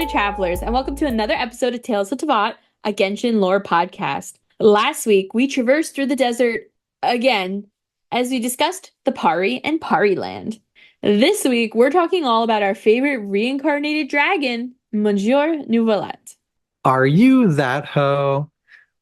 Astra Travelers, and welcome to another episode of Tales of Teyvat, a Genshin Lore Podcast. Last week, we traversed through the desert again as we discussed the Pari and Pari Land. This week, we're talking all about our favorite reincarnated dragon, Monsieur Neuvillette. Are you that hoe?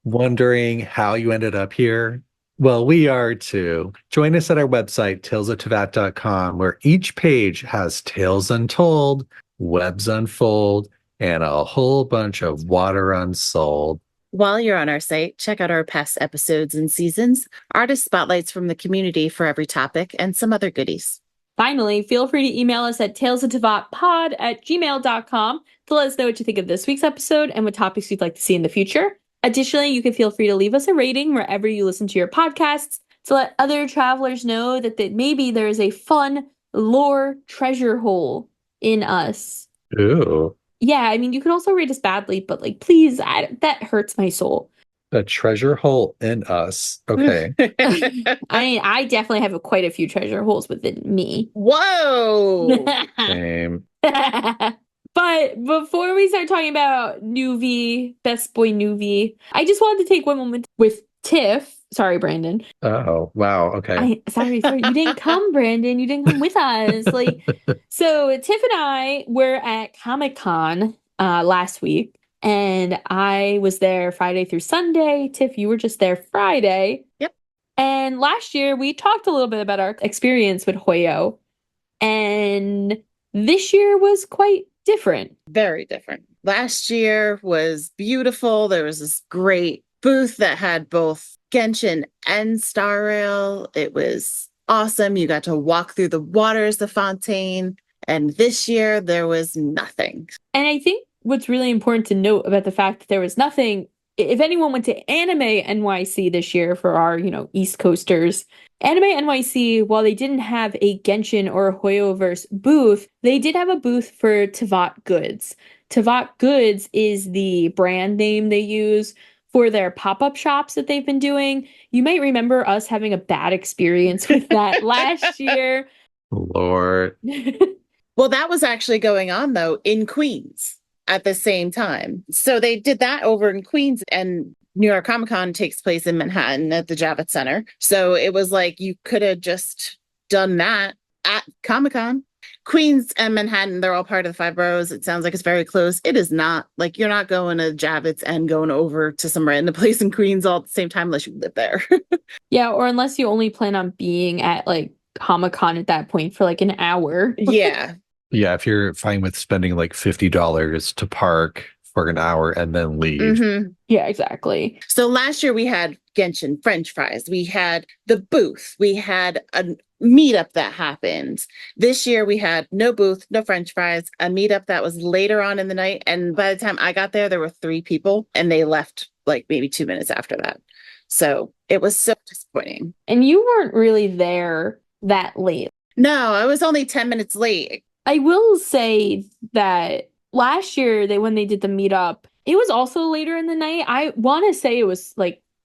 Wondering how you ended up here? Well, we are too. Join us at our website, talesofteyvat.com, where each page has tales untold, webs unfold, and a whole bunch of water unsold. While you're on our site, check out our past episodes and seasons, artist spotlights from the community for every topic, and some other goodies. Finally, feel free to email us at talesofteyvatpod@gmail.com to let us know what you think of this week's episode and what topics you'd like to see in the future. Additionally, you can feel free to leave us a rating wherever you listen to your podcasts to let other travelers know that maybe there is a fun lore treasure hole in us. Ooh. Yeah, I mean, you can also rate us badly, but please, that hurts my soul. A treasure hole in us. Okay. I definitely have quite a few treasure holes within me. Whoa! Same. But before we start talking about Neuvy, best boy Neuvy, I just wanted to take one moment with Tif. Sorry, Brandon. Oh, wow. Okay. Sorry. You didn't come, Brandon. You didn't come with us. So Tif and I were at Comic-Con last week, and I was there Friday through Sunday. Tif, you were just there Friday. Yep. And last year, we talked a little bit about our experience with Hoyo, and this year was quite different. Very different. Last year was beautiful. There was this great booth that had both Genshin and Star Rail. It was awesome. You got to walk through the waters of Fontaine. And this year, there was nothing. And I think what's really important to note about the fact that there was nothing, if anyone went to Anime NYC this year for our, East Coasters, Anime NYC, while they didn't have a Genshin or a Hoyoverse booth, they did have a booth for Teyvat Goods. Teyvat Goods is the brand name they use for their pop-up shops that they've been doing. You might remember us having a bad experience with that last year. Lord. Well, that was actually going on, though, in Queens at the same time. So they did that over in Queens, and New York Comic Con takes place in Manhattan at the Javits Center. So it was like you could have just done that at Comic Con. Queens and Manhattan, they're all part of the five boroughs. It sounds like it's very close. It is not. You're not going to Javits and going over to some random place in Queens all at the same time unless you live there. Yeah, or unless you only plan on being at Comic Con at that point for an hour. Yeah. Yeah, if you're fine with spending $50 to park for an hour and then leave. Mm-hmm. Yeah, exactly. So last year we had Genshin French fries. We had the booth. We had a meetup that happened. This year we had no booth, no French fries, a meetup that was later on in the night. And by the time I got there were 3 people, and they left maybe 2 minutes after that. So it was so disappointing. And you weren't really there that late. No, I was only 10 minutes late. I will say that last year, when they did the meetup, it was also later in the night. I want to say it was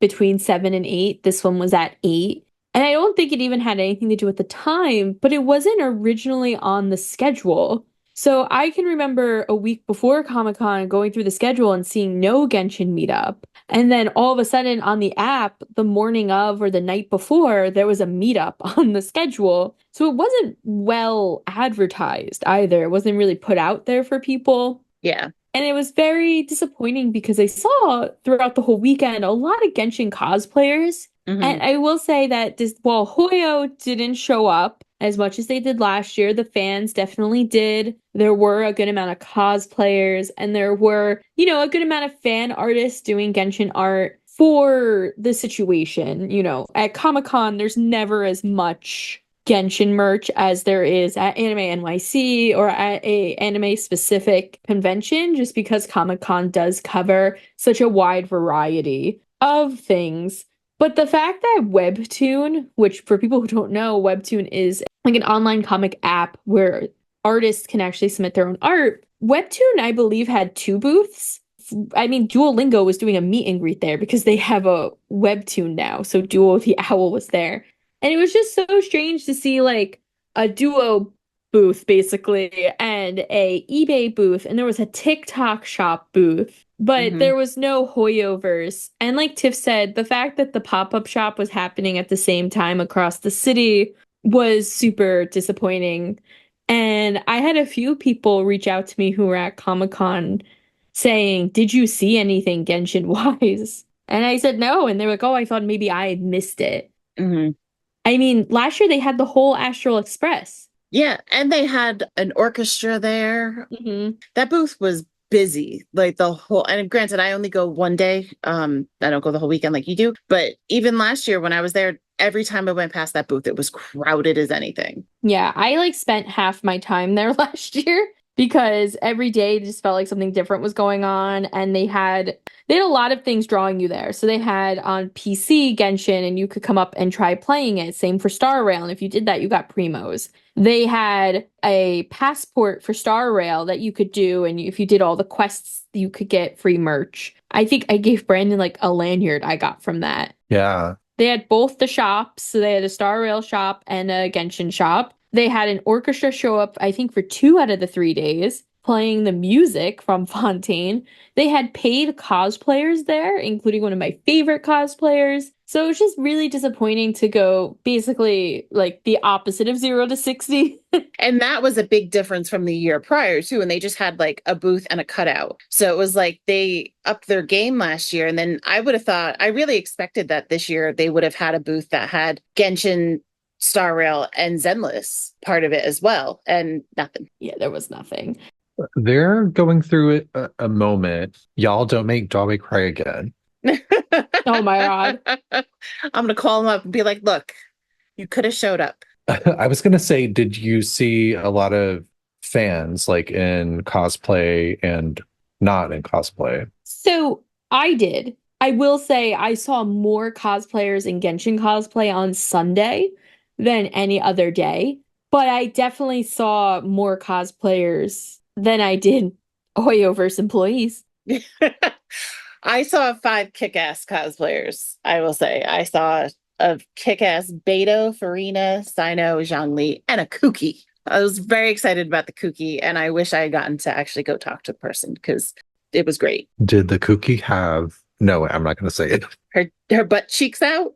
between 7 and 8. This one was at 8. And I don't think it even had anything to do with the time, but it wasn't originally on the schedule. So I can remember a week before Comic-Con going through the schedule and seeing no Genshin meetup. And then all of a sudden on the app, the morning of or the night before, there was a meetup on the schedule. So it wasn't well advertised either. It wasn't really put out there for people. Yeah. And it was very disappointing because I saw throughout the whole weekend a lot of Genshin cosplayers. Mm-hmm. And I will say that while Hoyo didn't show up as much as they did last year, the fans definitely did. There were a good amount of cosplayers, and there were, a good amount of fan artists doing Genshin art for the situation. At Comic-Con, there's never as much Genshin merch as there is at Anime NYC or at a anime-specific convention, just because Comic-Con does cover such a wide variety of things. But the fact that Webtoon, which for people who don't know, Webtoon is an online comic app where artists can actually submit their own art. Webtoon, I believe, had 2 booths. I mean, Duolingo was doing a meet and greet there because they have a Webtoon now. So Duo the Owl was there. And it was just so strange to see a Duo booth basically and a eBay booth, and there was a TikTok shop booth, but there was no Hoyoverse. And like Tiff said, the fact that the pop-up shop was happening at the same time across the city was super disappointing. And I had a few people reach out to me who were at Comic-Con saying, "Did you see anything Genshin wise?" And I said no, and they were like, "Oh, I thought maybe I had missed it." I mean, last year they had the whole Astral Express. Yeah, and they had an orchestra there. That booth was busy, like the whole, and granted, I only go one day. I don't go the whole weekend like you do. But even last year when I was there, every time I went past that booth, it was crowded as anything. Yeah, I like spent half my time there last year because every day it just felt like something different was going on, and they had a lot of things drawing you there. So they had on PC Genshin, and you could come up and try playing it. Same for Star Rail, and if you did that, you got primos. They had a passport for Star Rail that you could do, and if you did all the quests, you could get free merch. I think I gave Brandon like a lanyard I got from that. Yeah. They had both the shops. So they had a Star Rail shop and a Genshin shop. They had an orchestra show up, I think, for 2 out of the 3 days, playing the music from Fontaine. They had paid cosplayers there, including one of my favorite cosplayers. So it was just really disappointing to go basically like the opposite of 0 to 60. And that was a big difference from the year prior, too. And they just had like a booth and a cutout. So it was like they upped their game last year. And then I would have thought, I really expected that this year they would have had a booth that had Genshin, Star Rail, and Zenless part of it as well. And nothing. Yeah, there was nothing. They're going through a moment. Y'all don't make Dobby cry again. Oh my God. I'm going to call them up and be like, look, you could have showed up. I was going to say, did you see a lot of fans like in cosplay and not in cosplay? So I did. I will say I saw more cosplayers in Genshin cosplay on Sunday than any other day, but I definitely saw more cosplayers than I did Hoyoverse employees. I saw 5 kick-ass cosplayers, I will say. I saw a kick-ass Beto, Furina, Sino, Zhongli, and a Kuki. I was very excited about the Kuki, and I wish I had gotten to actually go talk to the person because it was great. Did the Kuki have... No, I'm not going to say it. Her butt cheeks out?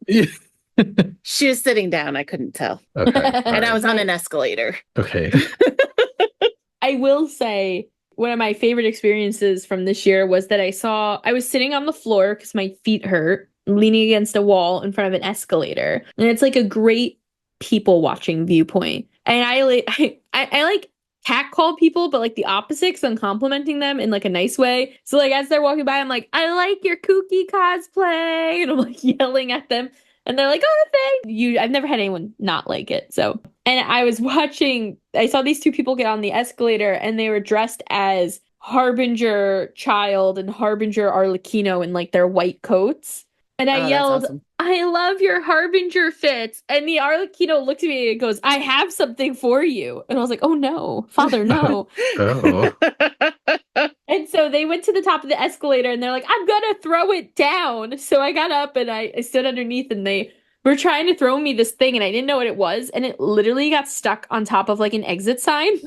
She was sitting down. I couldn't tell. Okay. And I was on an escalator. Okay. I will say one of my favorite experiences from this year was that I was sitting on the floor because my feet hurt, leaning against a wall in front of an escalator. And it's like a great people watching viewpoint. And I like catcall people, but like the opposite, because I'm complimenting them in like a nice way. So like as they're walking by, I'm like, "I like your kooky cosplay," and I'm like yelling at them. And they're like, "Oh, thank you." I've never had anyone not like it. So, and I saw these 2 people get on the escalator, and they were dressed as Harbinger Child and Harbinger Arlecchino in like their white coats. And I yelled, awesome. "I love your Harbinger fits." And the Arlecchino looked at me and goes, "I have something for you." And I was like, "Oh no, Father, no." Oh. And so they went to the top of the escalator and they're like, "I'm gonna throw it down." So I got up and I stood underneath, and they were trying to throw me this thing, and I didn't know what it was. And it literally got stuck on top of like an exit sign.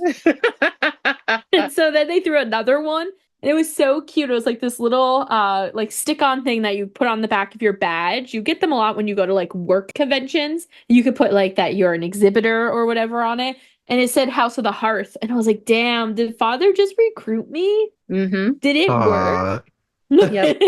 And so then they threw another one. And it was so cute. It was like this little like stick-on thing that you put on the back of your badge. You get them a lot when you go to like work conventions. You could put like that you're an exhibitor or whatever on it. And it said House of the Hearth. And I was like, damn, did Father just recruit me? Mm-hmm. Did it work? Yep.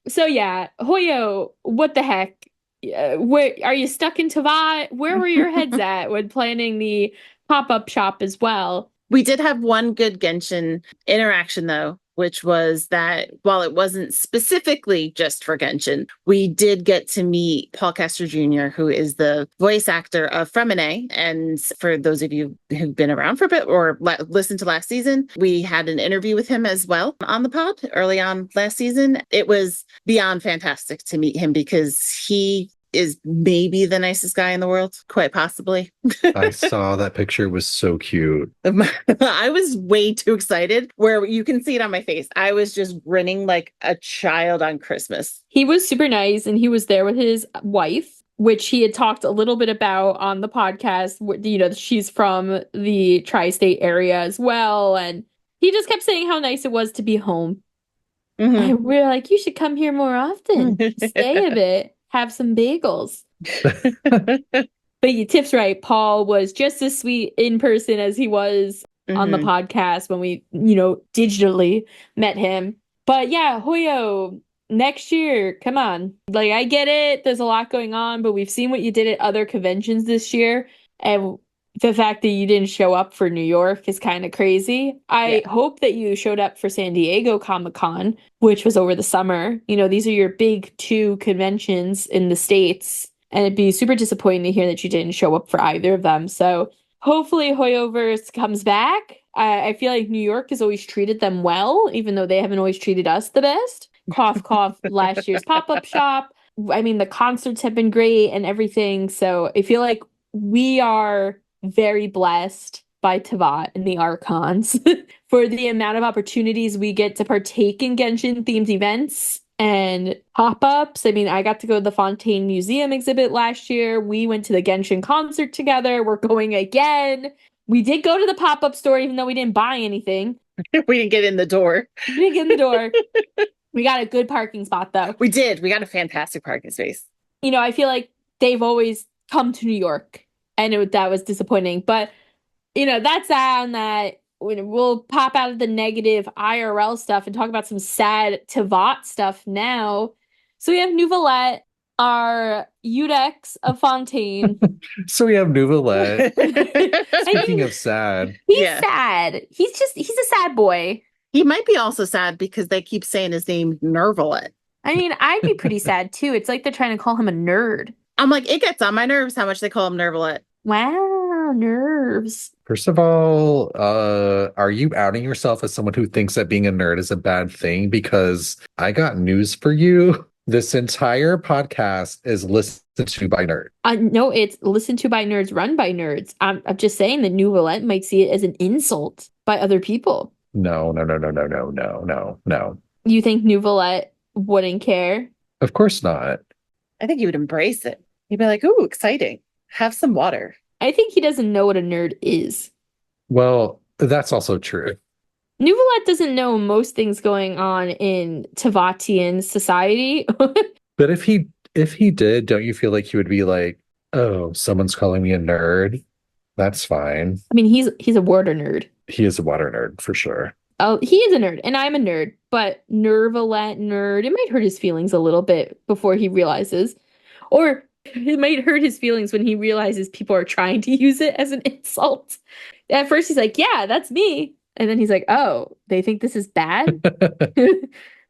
So yeah, Hoyo, what the heck? Where are you stuck in Teyvat? Where were your heads at when planning the pop-up shop as well? We did have one good Genshin interaction, though, which was that while it wasn't specifically just for Genshin, we did get to meet Paul Kester Jr., who is the voice actor of Fremine. And for those of you who've been around for a bit or listened to last season, we had an interview with him as well on the pod early on last season. It was beyond fantastic to meet him because he is maybe the nicest guy in the world, quite possibly. I saw that picture. It was so cute. I was way too excited, where you can see it on my face. I was just grinning like a child on Christmas. He was super nice, and he was there with his wife. which he had talked a little bit about on the podcast. She's from the tri-state area as well. And he just kept saying how nice it was to be home. Mhm. And we're like, you should come here more often. Stay a bit. Have some bagels. But Tiff's right. Paul was just as sweet in person as he was on the podcast when we, digitally met him. But yeah, Hoyo, next year, come on. Like, I get it. There's a lot going on, but we've seen what you did at other conventions this year. And the fact that you didn't show up for New York is kind of crazy. I hope that you showed up for San Diego Comic-Con, which was over the summer. These are your big 2 conventions in the States. And it'd be super disappointing to hear that you didn't show up for either of them. So hopefully Hoyoverse comes back. I feel like New York has always treated them well, even though they haven't always treated us the best. Cough, cough, last year's pop-up shop. I mean, the concerts have been great and everything. So I feel like we are very blessed by Teyvat and the archons for the amount of opportunities we get to partake in Genshin-themed events and pop-ups. I mean, I got to go to the Fontaine Museum exhibit last year. We went to the Genshin concert together. We're going again. We did go to the pop-up store, even though we didn't buy anything. We didn't get in the door. We didn't get in the door. We got a good parking spot, though. We did. We got a fantastic parking space. I feel like they've always come to New York, and that was disappointing. But, that's that on that. We'll pop out of the negative IRL stuff and talk about some sad Teyvat stuff now. So we have Neuvillette, our Iudex of Fontaine. So we have Neuvillette. Speaking of sad. He's sad. He's a sad boy. He might be also sad because they keep saying his name Neuvillette. I mean, I'd be pretty sad too. It's like they're trying to call him a nerd. I'm like, it gets on my nerves how much they call him Neuvillette. Wow, nerves. First of all, are you outing yourself as someone who thinks that being a nerd is a bad thing? Because I got news for you. This entire podcast is listened to by nerds. No, it's listened to by nerds, run by nerds. I'm just saying that Neuvillette might see it as an insult by other people. No. You think Neuvillette wouldn't care? Of course not. I think he would embrace it. He'd be like, ooh, exciting. Have some water. I think he doesn't know what a nerd is. Well, that's also true. Neuvillette doesn't know most things going on in Teyvatian society. But if he did, don't you feel like he would be like, oh, someone's calling me a nerd? That's fine. I mean, he's a water nerd. He is a water nerd for sure. Oh, he is a nerd, and I'm a nerd. But Neuvillette nerd, it might hurt his feelings a little bit before he realizes. Or it might hurt his feelings when he realizes people are trying to use it as an insult. At first, he's like, yeah, that's me. And then he's like, oh, they think this is bad?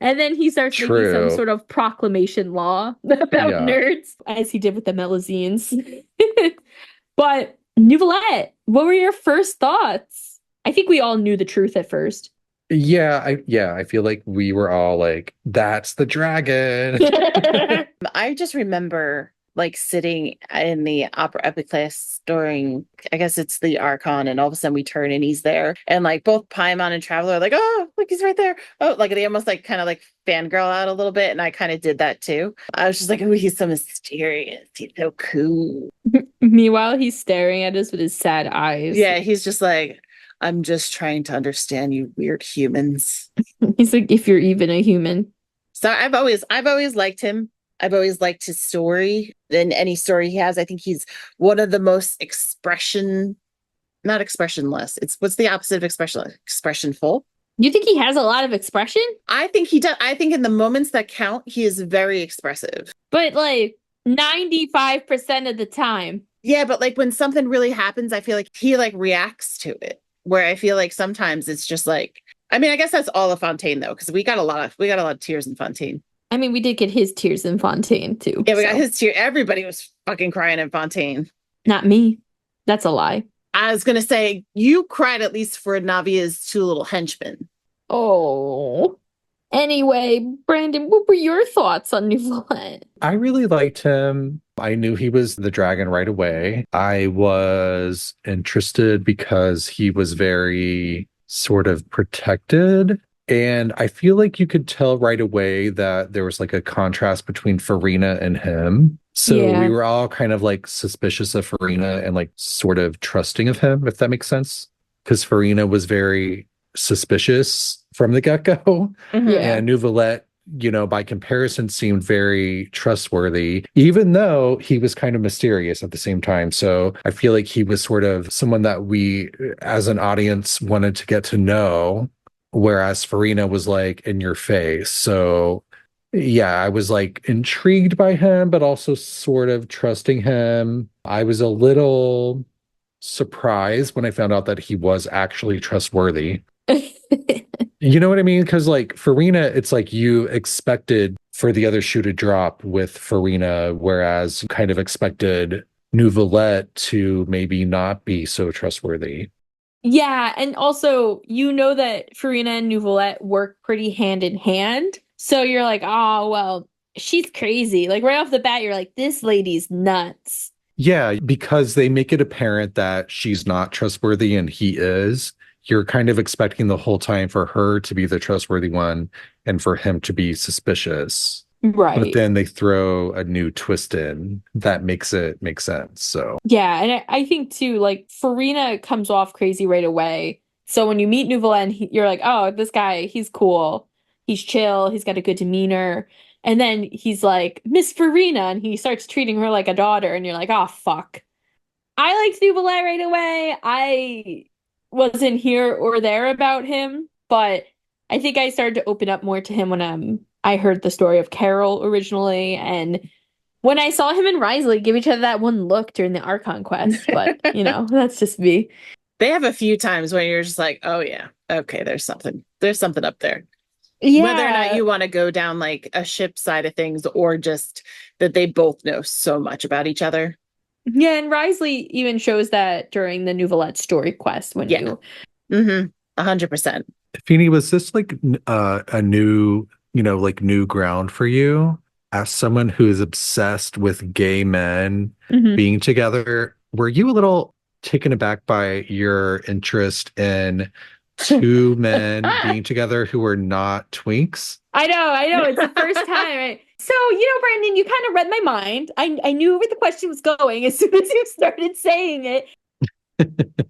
And then he starts making some sort of proclamation law about nerds, as he did with the Melusines. But Neuvillette, what were your first thoughts? I think we all knew the truth at first. I feel like we were all like, that's the dragon. I just remember like sitting in the opera epiclese during, I guess it's the Archon, and all of a sudden we turn and he's there. And like both Paimon and Traveler are like, oh, look, he's right there. Oh, like they almost like kind of like fangirl out a little bit. And I kind of did that too. I was just like, oh, he's so mysterious. He's so cool. Meanwhile, he's staring at us with his sad eyes. Yeah, he's just like, I'm just trying to understand you weird humans. He's like, if you're even a human. So I've always liked him. I've always liked his story. In any story he has, I think he's one of the most not expressionless. What's the opposite of expressionful? You think he has a lot of expression? I think he does. I think in the moments that count, he is very expressive. But like 95% of the time. Yeah, but like when something really happens, I feel like he like reacts to it. Where I feel like sometimes it's just like, I mean, I guess that's all of Fontaine though, because we got a lot of tears in Fontaine. I mean, we did get his tears in Fontaine too. Yeah, we got his tears. Everybody was fucking crying in Fontaine. Not me. That's a lie. I was gonna say you cried at least for Navia's 2 little henchmen. Oh. Anyway, Brandon, what were your thoughts on Neuvillette? I really liked him. I knew he was the dragon right away. I was interested because he was very sort of protected. And I feel like you could tell right away that there was like a contrast between Furina and him. So we Yeah. were all kind of like suspicious of Furina and like sort of trusting of him, if that makes sense. Because Furina was very suspicious from the get-go. Mhm. Yeah. And Neuvillette, by comparison, seemed very trustworthy, even though he was kind of mysterious at the same time. So I feel like he was sort of someone that we, as an audience, wanted to get to know, whereas Furina was like in your face. So yeah, I was like intrigued by him, but also sort of trusting him. I was a little surprised when I found out that he was actually trustworthy. You know what I mean? Because like Furina, it's like you expected for the other shoe to drop with Furina, whereas you kind of expected Neuvillette to maybe not be so trustworthy. Yeah, and also that Furina and Neuvillette work pretty hand in hand. So you're like, oh well, she's crazy. Like right off the bat, you're like, this lady's nuts. Yeah, because they make it apparent that she's not trustworthy and he is. You're kind of expecting the whole time for her to be the trustworthy one and for him to be suspicious. But Right. then they throw a new twist in that makes it make sense. So Yeah, and I think too, like Furina comes off crazy right away. So when you meet Neuvillette, and you're like, oh, this guy, he's cool. He's chill. He's got a good demeanor. And then he's like, Miss Furina, and he starts treating her like a daughter, and you're like, oh, fuck. I liked Neuvillette right away. I wasn't here or there about him, but I think I started to open up more to him when I heard the story of Carol originally, and when I saw him and Risley give each other that one look during the Archon quest. But that's just me. They have a few times when you're just like, oh yeah, okay, there's something up there. Yeah. Whether or not you want to go down like a ship side of things or just that they both know so much about each other. Yeah, and Risley even shows that during the Neuvillette story quest when Yeah. you 100%. Feeny, was this like a new, like new ground for you? As someone who is obsessed with gay men being together, were you a little taken aback by your interest in two men being together who were not twinks? I know. It's the first time. Right? So, Brandon, you kind of read my mind. I knew where the question was going as soon as you started saying it.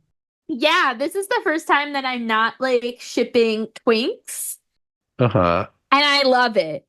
Yeah, this is the first time that I'm not like shipping twinks. Uh-huh. And I love it.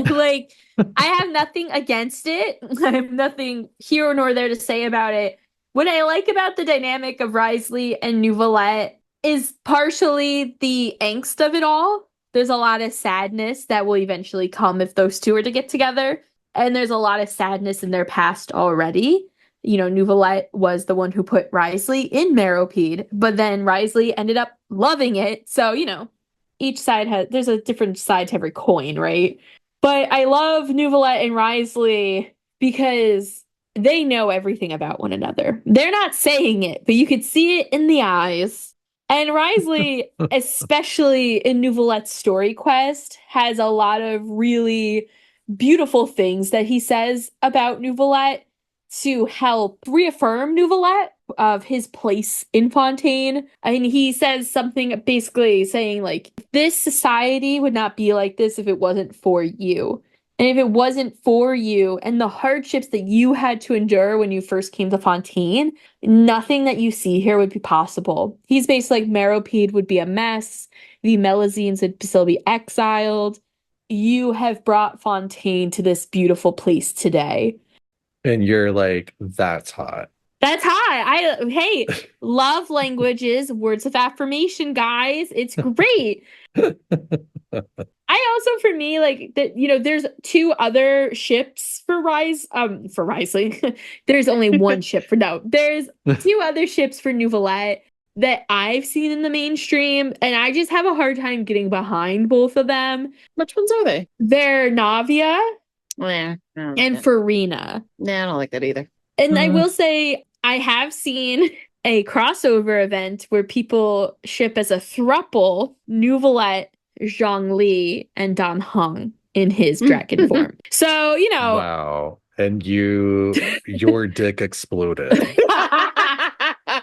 Like, I have nothing against it. I have nothing here nor there to say about it. What I like about the dynamic of Risley and Neuvillette is partially the angst of it all. There's a lot of sadness that will eventually come if those two are to get together. And there's a lot of sadness in their past already. Neuvillette was the one who put Risley in Meropide, but then Risley ended up loving it. So, each side there's a different side to every coin, right? But I love Neuvillette and Risley because they know everything about one another. They're not saying it, but you could see it in the eyes. And Risley, especially in Neuvillette's story quest, has a lot of really beautiful things that he says about Neuvillette to help reaffirm Neuvillette of his place in Fontaine. I mean, he says something basically saying like, this society would not be like this if it wasn't for you. And if it wasn't for you and the hardships that you had to endure when you first came to Fontaine, nothing that you see here would be possible. He's basically like, Meropide would be a mess. The Melusines would still be exiled. You have brought Fontaine to this beautiful place today. And you're like, that's hot. That's hot. Hey, love languages, words of affirmation, guys. It's great. I also, for me, like that, there's two other ships for Risley. There's only one ship there's two other ships for Neuvillette that I've seen in the mainstream, and I just have a hard time getting behind both of them. Which ones are they? They're Navia and Furina. Nah, I don't like that either. And I will say, I have seen a crossover event where people ship as a throuple Neuvillette, Zhongli, and Dan Heng in his dragon form. So, Wow. And your dick exploded.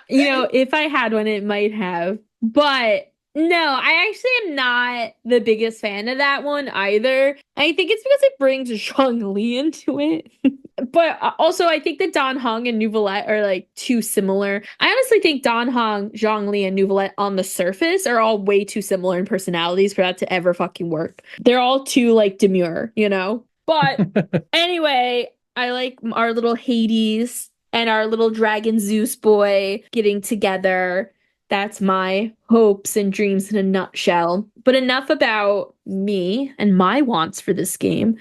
If I had one, it might have. But No, I actually am not the biggest fan of that one either. I think it's because it brings Zhongli into it. But also, I think that Dan Heng and Neuvillette are like too similar. I honestly think Dan Heng, Zhongli, and Neuvillette on the surface are all way too similar in personalities for that to ever fucking work. They're all too like demure, you know? But anyway, I like our little Hades and our little dragon Zeus boy getting together. That's my hopes and dreams in a nutshell. But enough about me and my wants for this game.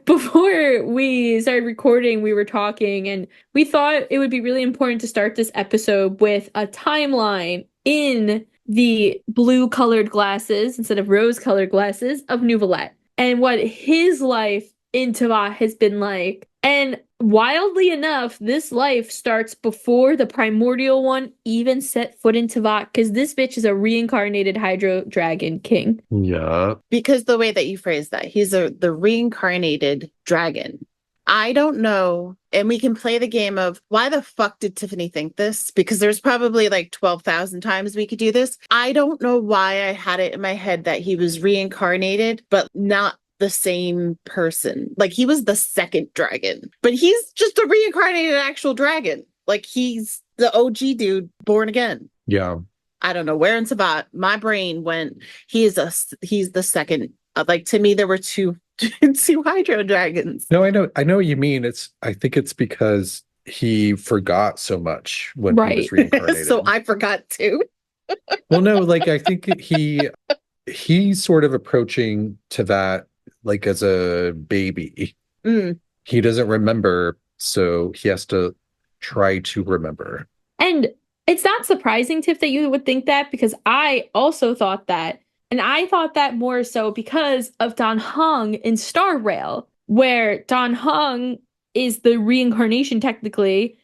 Before we started recording, we were talking, and we thought it would be really important to start this episode with a timeline in the blue-colored glasses instead of rose-colored glasses of Neuvillette and what his life in Teyvat has been like. And wildly enough, this life starts before the Primordial One even set foot in Teyvat, because this bitch is a reincarnated Hydro Dragon King. Yeah. Because the way that you phrase that, he's the reincarnated dragon. I don't know. And we can play the game of why the fuck did Tiffany think this? Because there's probably like 12,000 times we could do this. I don't know why I had it in my head that he was reincarnated, but not the same person. Like he was the second dragon, but he's just a reincarnated actual dragon. Like he's the OG dude born again. Yeah. I don't know where in Teyvat my brain went. He's the second. Like to me, there were two hydro dragons. No, I know what you mean. I think it's because he forgot so much when he was reincarnated. So I forgot too. Well, no, like I think he's sort of approaching Teyvat like as a baby. He doesn't remember, so he has to try to remember. And it's not surprising, Tiff, that you would think that, because I also thought that. And I thought that more so because of Dan Heng in Star Rail, where Dan Heng is the reincarnation technically,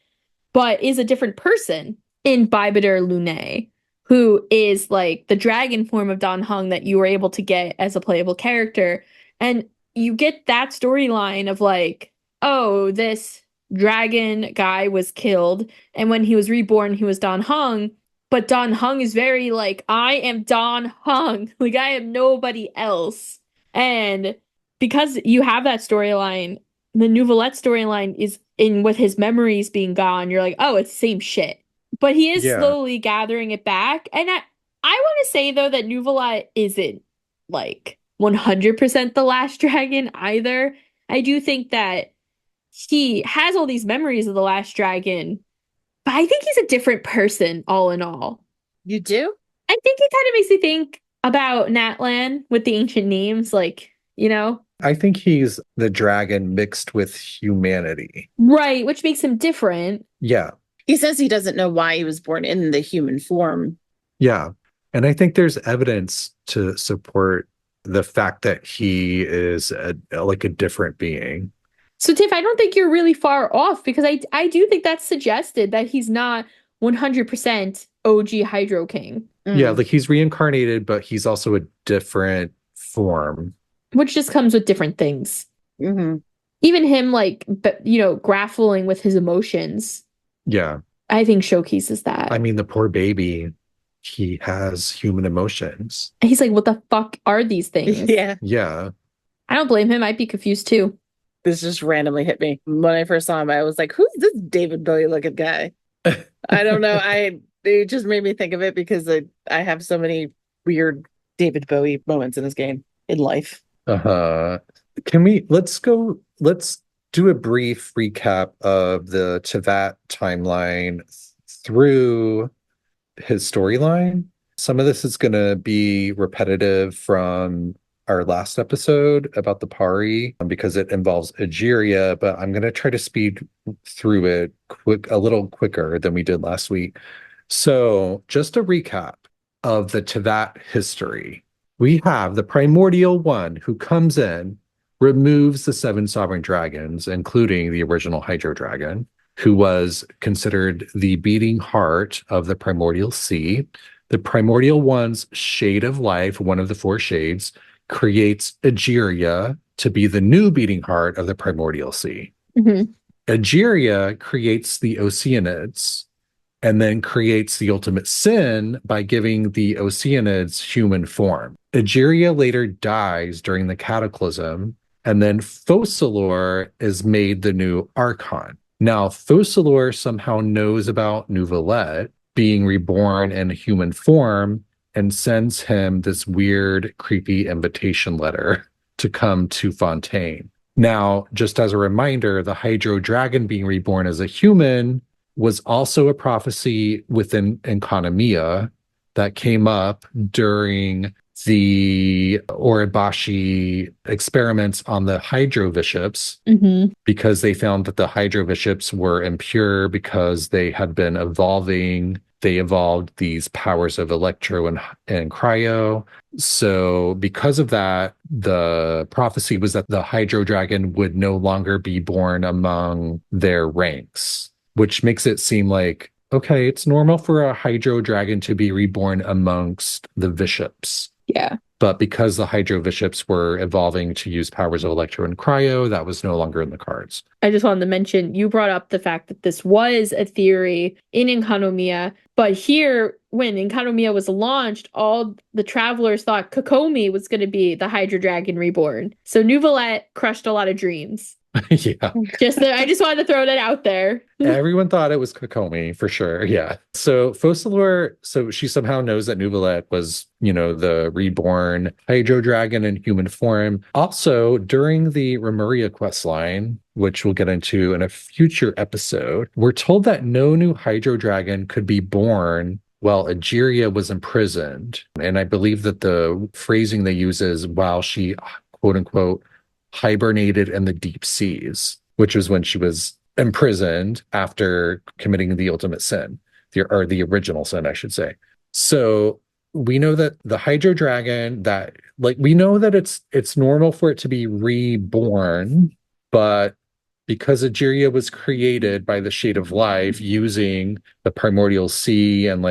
but is a different person in Bybiter Lune, who is like the dragon form of Dan Heng that you were able to get as a playable character. And you get that storyline of like, oh, this dragon guy was killed, and when he was reborn, he was Dan Heng. But Dan Heng is very like, I am Dan Heng. Like, I am nobody else. And because you have that storyline, the Neuvillette storyline is in with his memories being gone. You're like, oh, it's the same shit. But he is slowly gathering it back. And I want to say, though, that Neuvillette isn't like 100% the last dragon either. I do think that he has all these memories of the last dragon, but I think he's a different person all in all. You do? I think it kind of makes me think about Natlan with the ancient names, like, you know? I think he's the dragon mixed with humanity. Right, which makes him different. Yeah. He says he doesn't know why he was born in the human form. Yeah. And I think there's evidence to support the fact that he is like a different being. So, Tiff, I don't think you're really far off, because I do think that's suggested that he's not 100% OG Hydro King. Yeah, like he's reincarnated, but he's also a different form. Which just comes with different things. Mm-hmm. Even him, like, grappling with his emotions. Yeah. I think showcases that. I mean, the poor baby, he has human emotions. He's like, what the fuck are these things? Yeah. Yeah. I don't blame him. I'd be confused too. This just randomly hit me. When I first saw him, I was like, who's this David Bowie looking guy? I don't know. It just made me think of it because I have so many weird David Bowie moments in this game in life. Let's do a brief recap of the Teyvat timeline through his storyline. Some of this is going to be repetitive from our last episode about the Pari because it involves Egeria, but I'm going to try to speed through it a little quicker than we did last week. So just a recap of the Teyvat history. We have the Primordial One who comes in, removes the 7 sovereign dragons, including the original Hydro Dragon, who was considered the beating heart of the Primordial Sea. The Primordial One's shade of life, one of the 4 shades, creates Egeria to be the new beating heart of the Primordial Sea. Mm-hmm. Egeria creates the Oceanids, and then creates the ultimate sin by giving the Oceanids human form. Egeria later dies during the cataclysm, and then Focalor is made the new archon. Now, Focalor somehow knows about Neuvillette being reborn in human form and sends him this weird, creepy invitation letter to come to Fontaine. Now, just as a reminder, the Hydro Dragon being reborn as a human was also a prophecy within Enkanomiya that came up during the Oribashi experiments on the Hydro Bishops, because they found that the Hydro Bishops were impure because they had been evolving. They evolved these powers of electro and cryo. So because of that, the prophecy was that the Hydro Dragon would no longer be born among their ranks, which makes it seem like, okay, it's normal for a Hydro Dragon to be reborn amongst the Bishops. Yeah. But because the Hydro Bishops were evolving to use powers of electro and cryo, that was no longer in the cards. I just wanted to mention, you brought up the fact that this was a theory in Enkanomiya, but here, when Enkanomiya was launched, all the travelers thought Kokomi was going to be the Hydro Dragon reborn. So Neuvillette crushed a lot of dreams. Yeah. I just wanted to throw that out there. Everyone thought it was Kokomi for sure. Yeah. So Focalor, so she somehow knows that Neuvillette was, the reborn Hydro Dragon in human form. Also, during the Remuria questline, which we'll get into in a future episode, we're told that no new Hydro Dragon could be born while Egeria was imprisoned. And I believe that the phrasing they use is while she, quote unquote, hibernated in the deep seas, which was when she was imprisoned after committing the ultimate sin, the original sin, I should say. So we know that the Hydro Dragon, we know that it's normal for it to be reborn, but because Egeria was created by the Shade of Life using the Primordial Sea and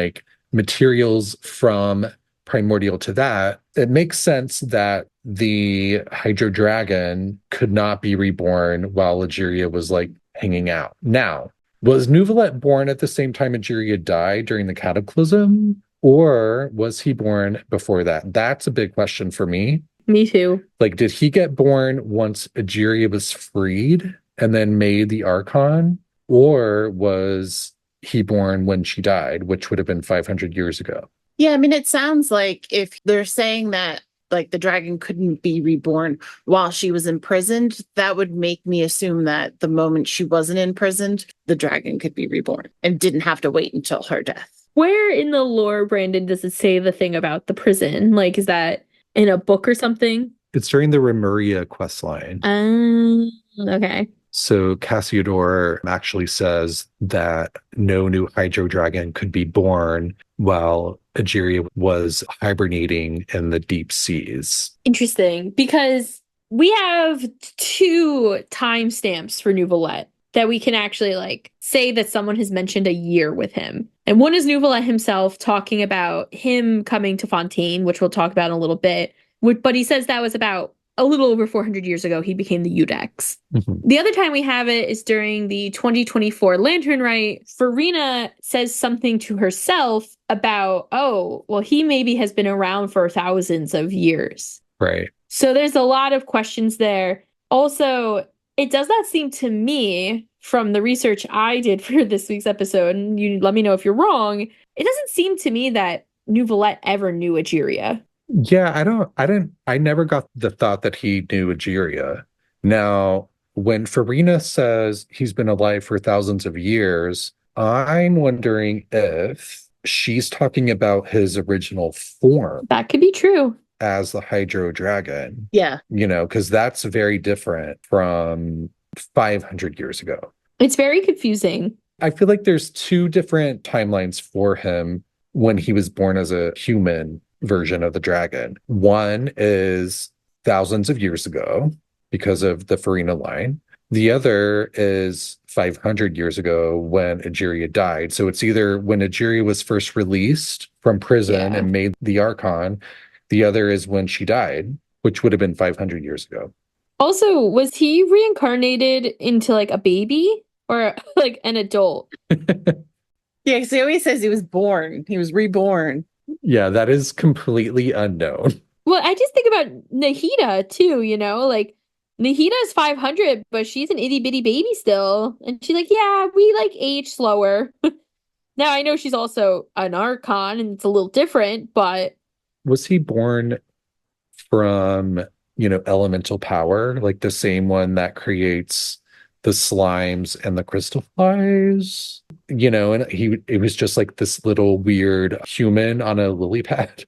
materials from Primordial to that, it makes sense that the Hydro Dragon could not be reborn while Egeria was hanging out. Now, was Neuvillette born at the same time Egeria died during the cataclysm, or was he born before that? That's a big question for me. Me too. Did he get born once Egeria was freed and then made the Archon, or was he born when she died, which would have been 500 years ago? Yeah, I mean, it sounds like if they're saying that the dragon couldn't be reborn while she was imprisoned, that would make me assume that the moment she wasn't imprisoned, the dragon could be reborn and didn't have to wait until her death. Where in the lore, Brandon, does it say the thing about the prison? Is that in a book or something? It's during the Remuria questline. Okay. So Cassiodor actually says that no new Hydro Dragon could be born while Egeria was hibernating in the deep seas. Interesting, because we have 2 timestamps for Neuvillette that we can actually say that someone has mentioned a year with him. And one is Neuvillette himself talking about him coming to Fontaine, which we'll talk about in a little bit. But he says that was about a little over 400 years ago, he became the Iudex. The other time we have it is during the 2024 Lantern Rite. Furina says something to herself about, he maybe has been around for thousands of years. Right. So there's a lot of questions there. Also, it does not seem to me, from the research I did for this week's episode, and you let me know if you're wrong, it doesn't seem to me that Neuvillette ever knew Egeria. Yeah, I never got the thought that he knew Egeria. Now, when Furina says he's been alive for thousands of years, I'm wondering if she's talking about his original form. That could be true. As the Hydro Dragon. Yeah. Because that's very different from 500 years ago. It's very confusing. I feel like there's 2 different timelines for him when he was born as a human version of the dragon. One is thousands of years ago because of the Furina line. The other is 500 years ago when Egeria died. So it's either when Egeria was first released from prison and made the Archon. The other is when she died, which would have been 500 years ago. Also, was he reincarnated into a baby or an adult? Yeah, because he always says he was born. He was reborn. Yeah, that is completely unknown. Well, I just think about Nahida too, like Nahida's 500, but she's an itty bitty baby still. And she's like, yeah, we like age slower. Now I know she's also an archon and it's a little different, but Was he born from, elemental power, like the same one that creates the slimes and the crystal flies? And it was just like this little weird human on a lily pad.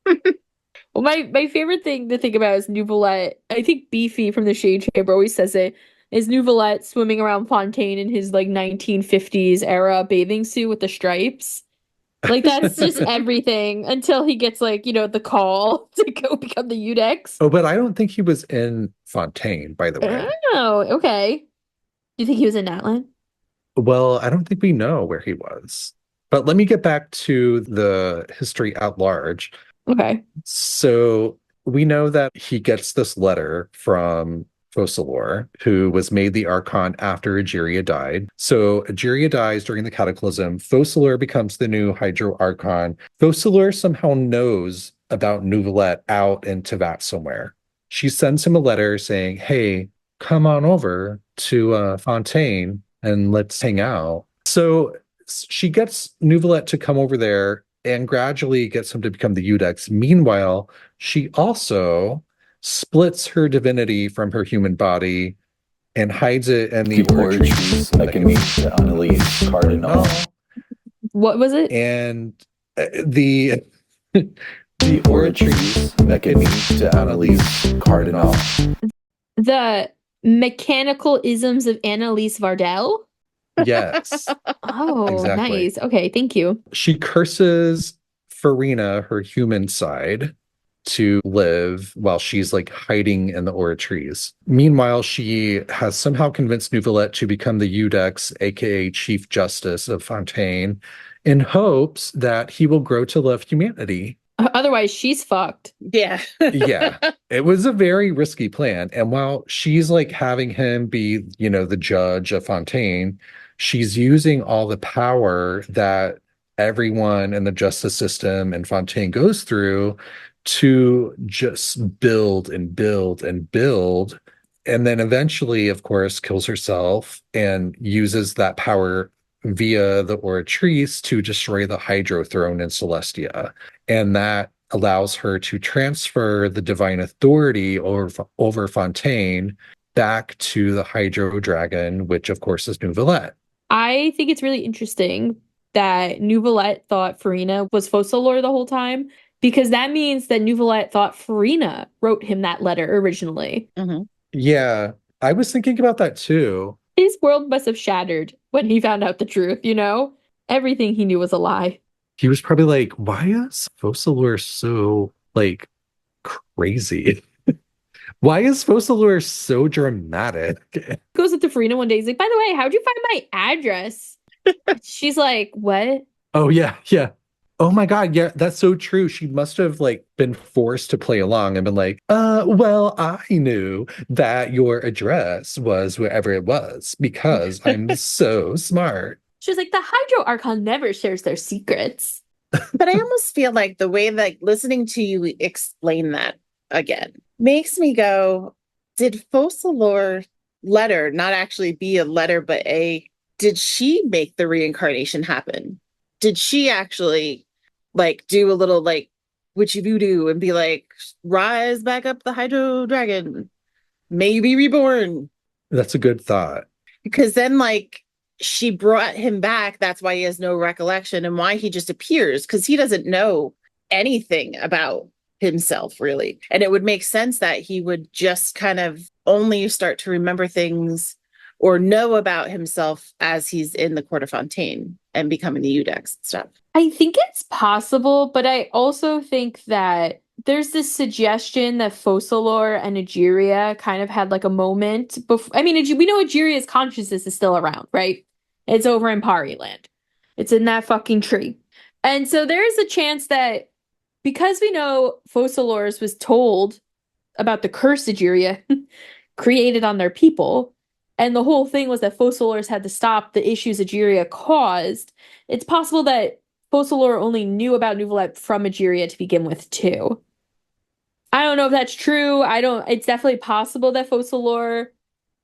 well, my favorite thing to think about is Neuvillette. I think Beefy from the Shade Chamber always says it. Is Neuvillette swimming around Fontaine in his like 1950s era bathing suit with the stripes? Like that's just everything until he gets like, the call to go become the Iudex. Oh, but I don't think he was in Fontaine, by the way. Oh, okay. Do you think he was in Natlan? Well, I don't think we know where he was. But let me get back to the history at large. Okay. So we know that he gets this letter from Focalor, who was made the Archon after Egeria died. So Egeria dies during the Cataclysm. Focalor becomes the new Hydro Archon. Focalor somehow knows about Neuvillette out in Teyvat somewhere. She sends him a letter saying, hey, come on over to Fontaine and let's hang out. So she gets Neuvillette to come over there and gradually gets him to become the Iudex. Meanwhile, she also splits her divinity from her human body and hides it in the oratories that can meet the Annalise Cardinal. What was it? And the oratories that can meet the Annalise Cardinal. The mechanical isms of Annalise Vardell? Yes. Oh, exactly. Nice. Okay, thank you. She curses Furina, her human side, to live while she's like hiding in the oratories. Meanwhile, she has somehow convinced Neuvillette to become the Iudex, aka Chief Justice of Fontaine, in hopes that he will grow to love humanity. Otherwise, she's fucked. Yeah. Yeah. It was a very risky plan. And while she's like having him be, the judge of Fontaine, she's using all the power that everyone in the justice system in Fontaine goes through to just build and build and build. And then eventually, of course, kills herself and uses that power via the Oratrice to destroy the Hydro Throne in Celestia. And that allows her to transfer the divine authority over Fontaine back to the Hydro Dragon, which of course is Neuvillette. I think it's really interesting that Neuvillette thought Furina was Focalor the whole time, because that means that Neuvillette thought Furina wrote him that letter originally. Mm-hmm. Yeah, I was thinking about that too. His world must have shattered when he found out the truth, Everything he knew was a lie. He was probably like, why is Focalor so, like, crazy? Why is Focalor so dramatic? Goes up to Furina one day. He's like, by the way, how'd you find my address? She's like, what? Oh, yeah, yeah. Oh my God, yeah, that's so true. She must have like been forced to play along and been like, well, I knew that your address was wherever it was because I'm so smart. She was like, the Hydro Archon never shares their secrets. But I almost feel like the way that listening to you explain that again makes me go, did Focalor's letter not actually be a letter, but did she make the reincarnation happen? Did she actually like do a little like witchy voodoo and be like, rise back up the Hydro Dragon, maybe reborn? That's a good thought. Because then like she brought him back. That's why he has no recollection and why he just appears, because he doesn't know anything about himself really. And it would make sense that he would just kind of only start to remember things or know about himself as he's in the court of Fontaine and becoming the Iudex stuff. I think it's possible, but I also think that there's this suggestion that Focalor and Egeria kind of had like a moment before. I mean, we know Egeria's consciousness is still around, right? It's over in Pariland. It's in that fucking tree. And so there's a chance that because we know Focalor's was told about the curse Egeria created on their people, And the whole thing was that Focalors had to stop the issues Egeria caused. It's possible that Focalor only knew about Neuvillette from Egeria to begin with, too. I don't know if that's true. It's definitely possible that Focalor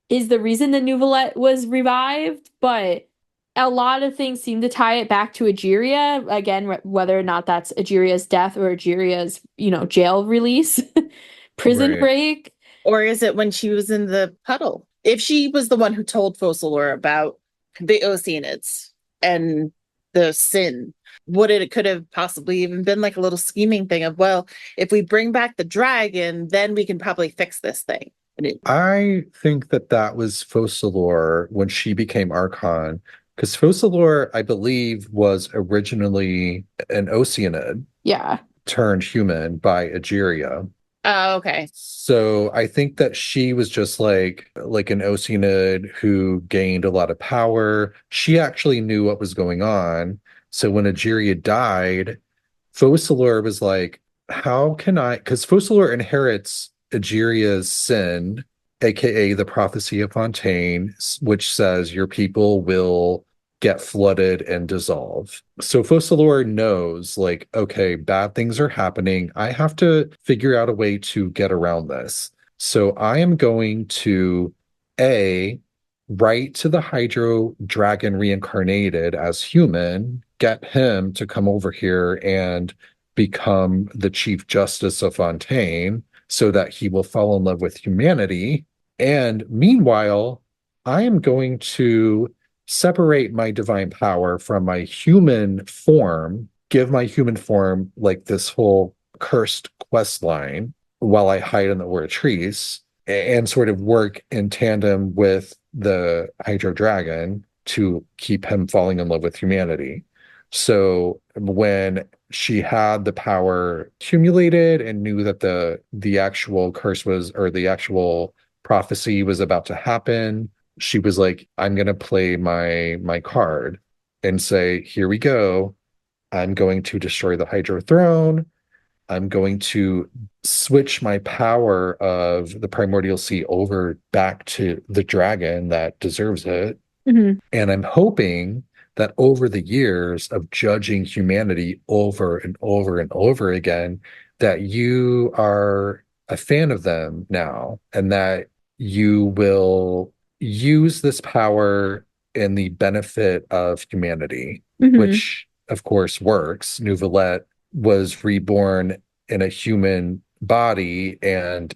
is the reason that Neuvillette was revived, but a lot of things seem to tie it back to Egeria. Again, whether or not that's Egeria's death or Egeria's, jail release, prison break. Or is it when she was in the puddle? If she was the one who told Focalor about the Oceanids and the sin, it could have possibly even been like a little scheming thing of, well, if we bring back the dragon, then we can probably fix this thing. I think that was Focalor when she became Archon, because Focalor, I believe, was originally an Oceanid. Yeah. Turned human by Egeria. Oh, okay. So I think that she was just like an Oceanid who gained a lot of power. She actually knew what was going on. So when Egeria died, Focalor was like, how can I? Because Focalor inherits Egeria's sin, aka the prophecy of Fontaine, which says your people will get flooded and dissolve. So Focalor knows, like, okay, bad things are happening. I have to figure out a way to get around this. So I am going to write to the Hydro Dragon reincarnated as human, get him to come over here and become the Chief Justice of Fontaine so that he will fall in love with humanity. And meanwhile, I am going to separate my divine power from my human form, give my human form like this whole cursed quest line while I hide in the Oratrice, and sort of work in tandem with the Hydro Dragon to keep him falling in love with humanity. So when she had the power accumulated and knew that the actual curse was, or the actual prophecy was about to happen, she was like, I'm going to play my card and say, here we go. I'm going to destroy the Hydro Throne. I'm going to switch my power of the Primordial Sea over back to the dragon that deserves it. Mm-hmm. And I'm hoping that over the years of judging humanity over and over and over again, that you are a fan of them now, and that you will use this power in the benefit of humanity, which of course works. Neuvillette was reborn in a human body and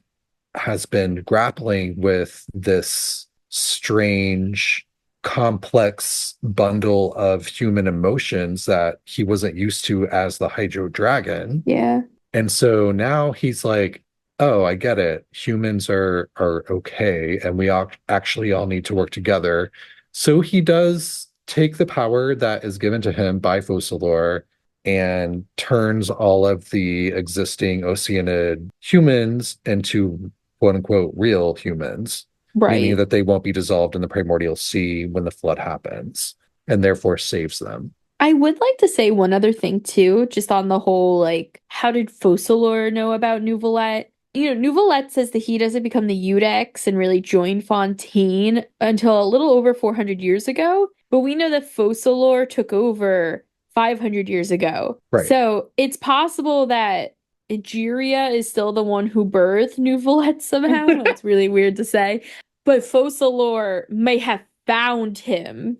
has been grappling with this strange, complex bundle of human emotions that he wasn't used to as the Hydro Dragon. Yeah. And so now he's like, oh, I get it. Humans are okay, and we actually all need to work together. So he does take the power that is given to him by Focalor and turns all of the existing Oceanid humans into quote unquote real humans, meaning that they won't be dissolved in the Primordial Sea when the flood happens, and therefore saves them. I would like to say one other thing too, just on the whole, like, how did Focalor know about Neuvillette? Neuvillette says that he doesn't become the Iudex and really join Fontaine until a little over 400 years ago. But we know that Focalor took over 500 years ago. Right. So it's possible that Egeria is still the one who birthed Neuvillette somehow. It's really weird to say. But Focalor may have found him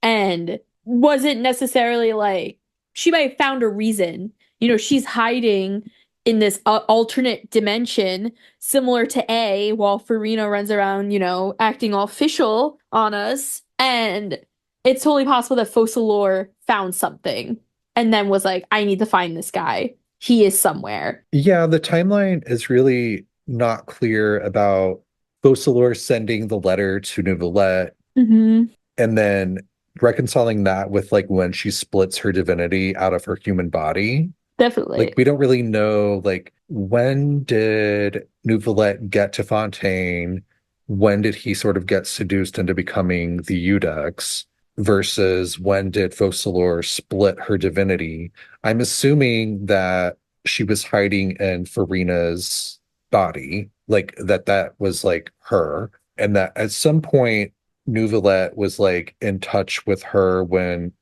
and wasn't necessarily like, she might have found a reason. She's hiding in this alternate dimension similar to A, while Furina runs around, acting all official on us. And it's totally possible that Focalor found something and then was like, I need to find this guy. He is somewhere. Yeah, the timeline is really not clear about Focalor sending the letter to Neuvillette and then reconciling that with like when she splits her divinity out of her human body. Definitely. Like, we don't really know, like, when did Neuvillette get to Fontaine? When did he sort of get seduced into becoming the Iudex? Versus when did Focalor split her divinity? I'm assuming that she was hiding in Furina's body, like that was like her. And that at some point, Neuvillette was like in touch with her when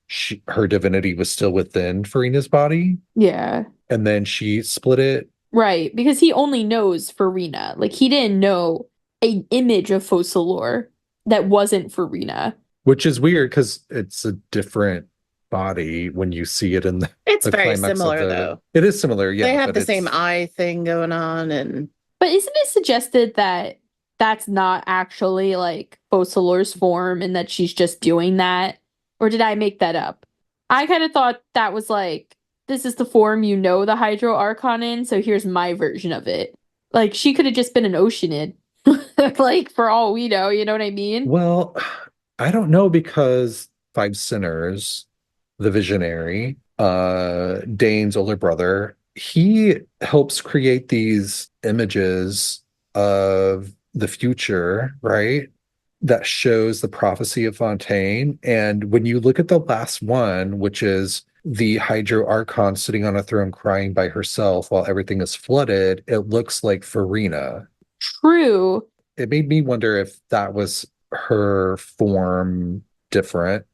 her divinity was still within Furina's body. Yeah. And then she split it. Right, because he only knows Furina. Like, he didn't know an image of Focalor that wasn't Furina. Which is weird because it's a different body when you see it in the It's very climax similar, of though. It is similar, yeah. They have the same eye thing going on, and But isn't it suggested that that's not actually like Focalor's form and that she's just doing that? Or did I make that up? I kind of thought that was like, this is the form you know the Hydro Archon in, so here's my version of it. Like, she could have just been an Oceanid. Like, for all we know, you know what I mean? Well, I don't know because Five Sinners, the Visionary, Dane's older brother, he helps create these images of the future, right? That shows the prophecy of Fontaine. And when you look at the last one, which is the Hydro Archon sitting on a throne crying by herself while everything is flooded, it looks like Furina. True. It made me wonder if that was her form different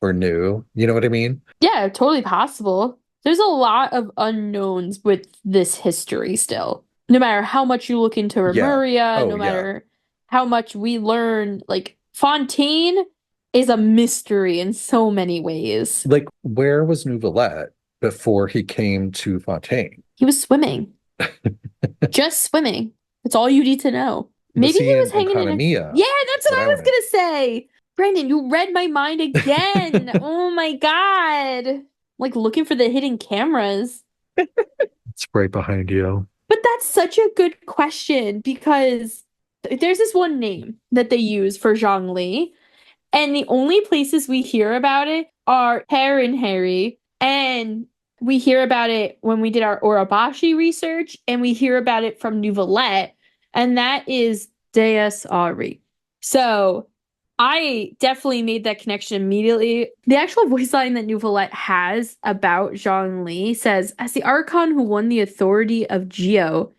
or new. You know what I mean? Yeah, totally possible. There's a lot of unknowns with this history still. No matter how much you look into Remuria, Oh, no matter how much we learn, like, Fontaine is a mystery in so many ways. Like, where was Neuvillette before he came to Fontaine? He was swimming. Just swimming. That's all you need to know. Maybe he was hanging in Economia. Yeah, that's what I was gonna say. Brandon, you read my mind again. Oh my God. Like looking for the hidden cameras. It's right behind you. But that's such a good question because there's this one name that they use for Zhongli, and the only places we hear about it are Heron Harry, and we hear about it when we did our Orobashi research, and we hear about it from Neuvillette, and that is Deus Ari. So I definitely made that connection immediately. The actual voice line that Neuvillette has about Zhongli says, as the Archon who won the authority of Geo,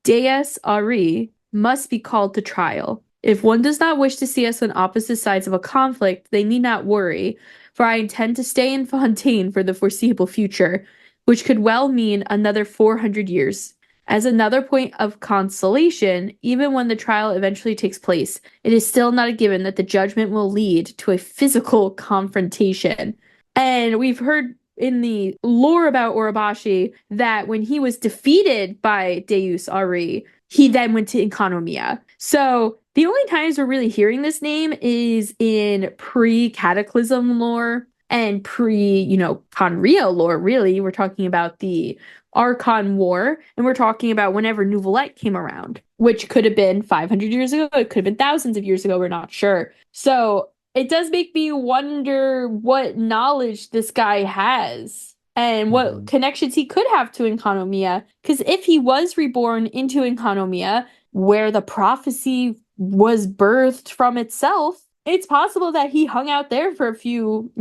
Deus Ari must be called to trial. If one does not wish to see us on opposite sides of a conflict, they need not worry, for I intend to stay in Fontaine for the foreseeable future, which could well mean another 400 years. As another point of consolation, even when the trial eventually takes place, it is still not a given that the judgment will lead to a physical confrontation. And we've heard in the lore about Orobashi that when he was defeated by Deus Ari, he then went to Economia. So the only times we're really hearing this name is in pre-Cataclysm lore and Conrio lore, really. We're talking about the Archon War, and we're talking about whenever Neuvillette came around, which could have been 500 years ago, it could have been thousands of years ago, we're not sure. So it does make me wonder what knowledge this guy has and what connections he could have to Economia, because if he was reborn into Economia, where the prophecy was birthed from itself, it's possible that he hung out there for a few,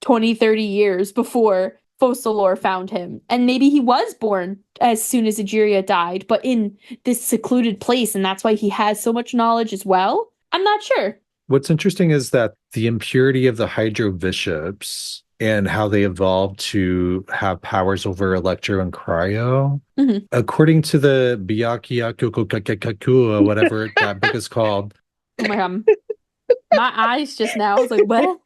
20, 30 years before Focalor found him. And maybe he was born as soon as Egeria died, but in this secluded place, and that's why he has so much knowledge as well. I'm not sure. What's interesting is that the impurity of the Hydro Bishops and how they evolved to have powers over Electro and Cryo. Mm-hmm. According to the Byakuya, whatever that book is called. Oh my God. My eyes just now, I was like, what?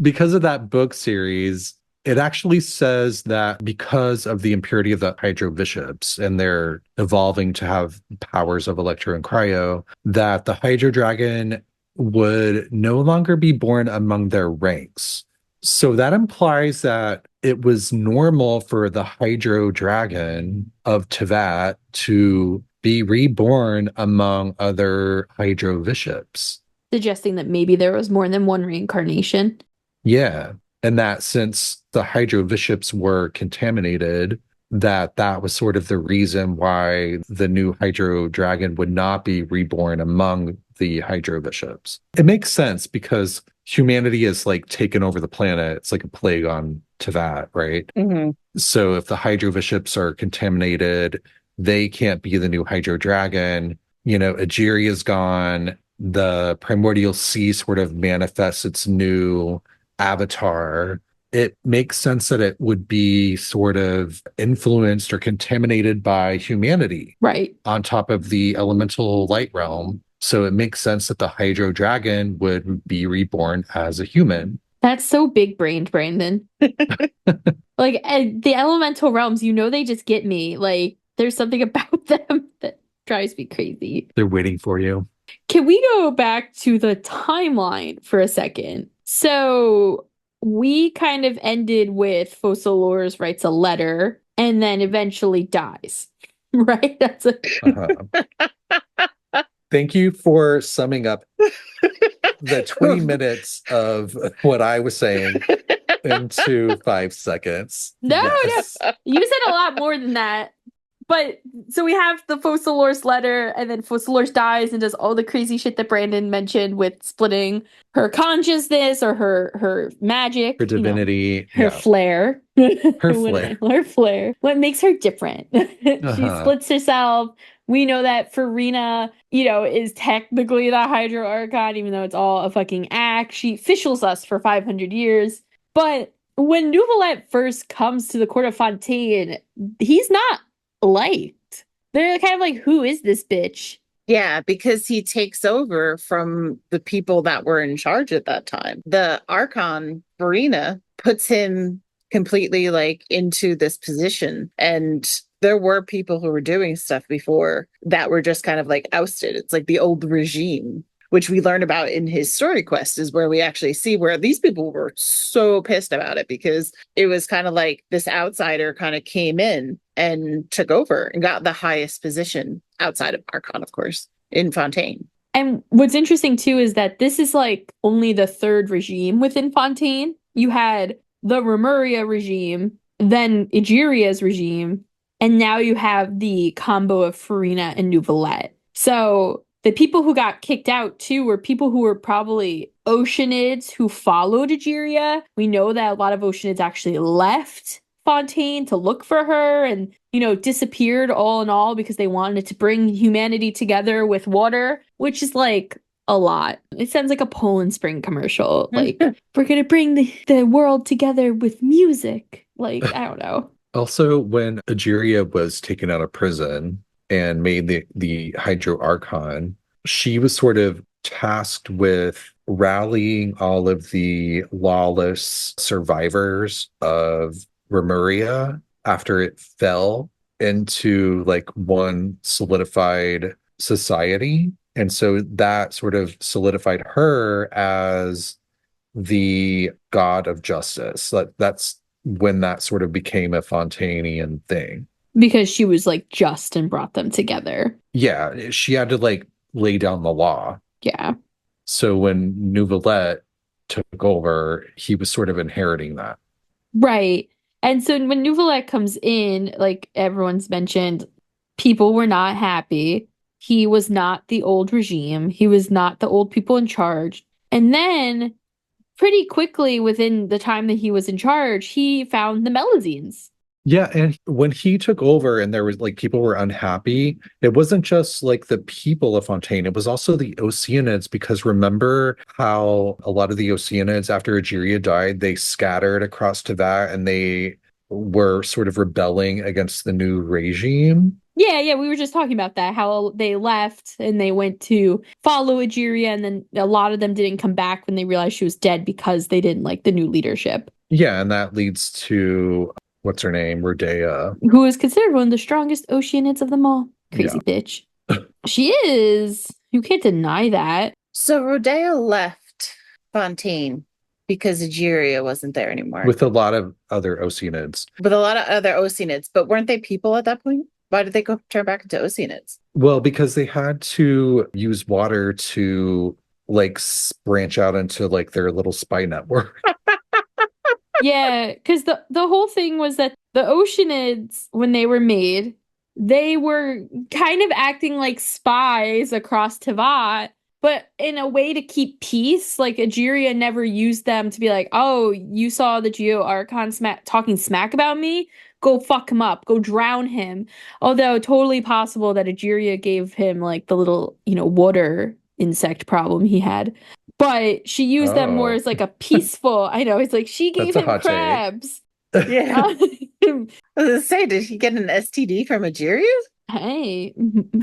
Because of that book series, it actually says that because of the impurity of the Hydro Bishops and they're evolving to have powers of Electro and Cryo, that the Hydro Dragon would no longer be born among their ranks. So that implies that it was normal for the Hydro Dragon of Teyvat to be reborn among other Hydro Bishops. Suggesting that maybe there was more than one reincarnation. Yeah. And that since the Hydro Bishops were contaminated, that was sort of the reason why the new Hydro Dragon would not be reborn among the Hydro Bishops. It makes sense because humanity has like taken over the planet. It's like a plague on Teyvat, right? Mm-hmm. So if the Hydro Bishops are contaminated, they can't be the new Hydro Dragon. Egeria's gone. The primordial sea sort of manifests its new avatar. It makes sense that it would be sort of influenced or contaminated by humanity. Right. On top of the elemental light realm. So it makes sense that the Hydro Dragon would be reborn as a human. That's so big-brained, Brandon. Like, the elemental realms, they just get me. Like, there's something about them that drives me crazy. They're waiting for you. Can we go back to the timeline for a second? So we kind of ended with Focalors writes a letter and then eventually dies, right? That's Thank you for summing up the 20 minutes of what I was saying into 5 seconds. No, you said a lot more than that. But so we have the Focalors letter, and then Focalors dies and does all the crazy shit that Brandon mentioned with splitting her consciousness or her magic, her divinity, her flare, her flare. What makes her different? She splits herself. We know that Furina, is technically the Hydro Archon, even though it's all a fucking act. She officials us for 500 years. But when Neuvillette first comes to the court of Fontaine, he's not liked. They're kind of like, who is this bitch? Yeah, because he takes over from the people that were in charge at that time. The Archon, Furina, puts him completely into this position. And there were people who were doing stuff before that were just kind of ousted. It's like the old regime, which we learn about in his story quest, is where we actually see where these people were so pissed about it, because it was kind of like this outsider kind of came in and took over and got the highest position outside of Archon, of course, in Fontaine. And what's interesting too is that this is only the third regime within Fontaine. You had the Remuria regime, then Egeria's regime, and now you have the combo of Furina and Neuvillette. So the people who got kicked out too were people who were probably Oceanids who followed Egeria. We know that a lot of Oceanids actually left Fontaine to look for her and, disappeared all in all because they wanted to bring humanity together with water, which is a lot. It sounds like a Poland Spring commercial. We're going to bring the world together with music. I don't know. Also, when Egeria was taken out of prison and made the Hydro Archon, she was sort of tasked with rallying all of the lawless survivors of Remuria after it fell into one solidified society. And so that sort of solidified her as the god of justice. That's when that sort of became a Fontainian thing. Because she was just and brought them together. Yeah, she had to lay down the law. Yeah. So when Neuvillette took over, he was sort of inheriting that. Right. And so when Neuvillette comes in, everyone's mentioned, people were not happy. He was not the old regime. He was not the old people in charge. And then pretty quickly within the time that he was in charge, he found the Melusines. Yeah, and when he took over and there was people were unhappy, it wasn't just the people of Fontaine, it was also the Oceanids, because remember how a lot of the Oceanids after Egeria died, they scattered across Teyvat and they were sort of rebelling against the new regime. Yeah, we were just talking about that, how they left and they went to follow Egeria, and then a lot of them didn't come back when they realized she was dead because they didn't like the new leadership. Yeah, and that leads to what's her name? Rodea. Who is considered one of the strongest Oceanids of them all. Crazy bitch. She is. You can't deny that. So Rodea left Fontaine because Egeria wasn't there anymore. With a lot of other Oceanids. With a lot of other Oceanids. But weren't they people at that point? Why did they turn back into Oceanids? Well, because they had to use water to branch out into their little spy network. Yeah, because the whole thing was that the Oceanids, when they were made, they were kind of acting like spies across Teyvat, but in a way to keep peace. Egeria never used them to be oh, you saw the Geo Archon talking smack about me. go fuck him up, go drown him. Although totally possible that Egeria gave him like the little, water insect problem he had. But she used them more as like a peaceful, I know, it's like she gave That's a him hot take. crabs. Yeah. I was gonna say, did he get an STD from Egeria? Hey,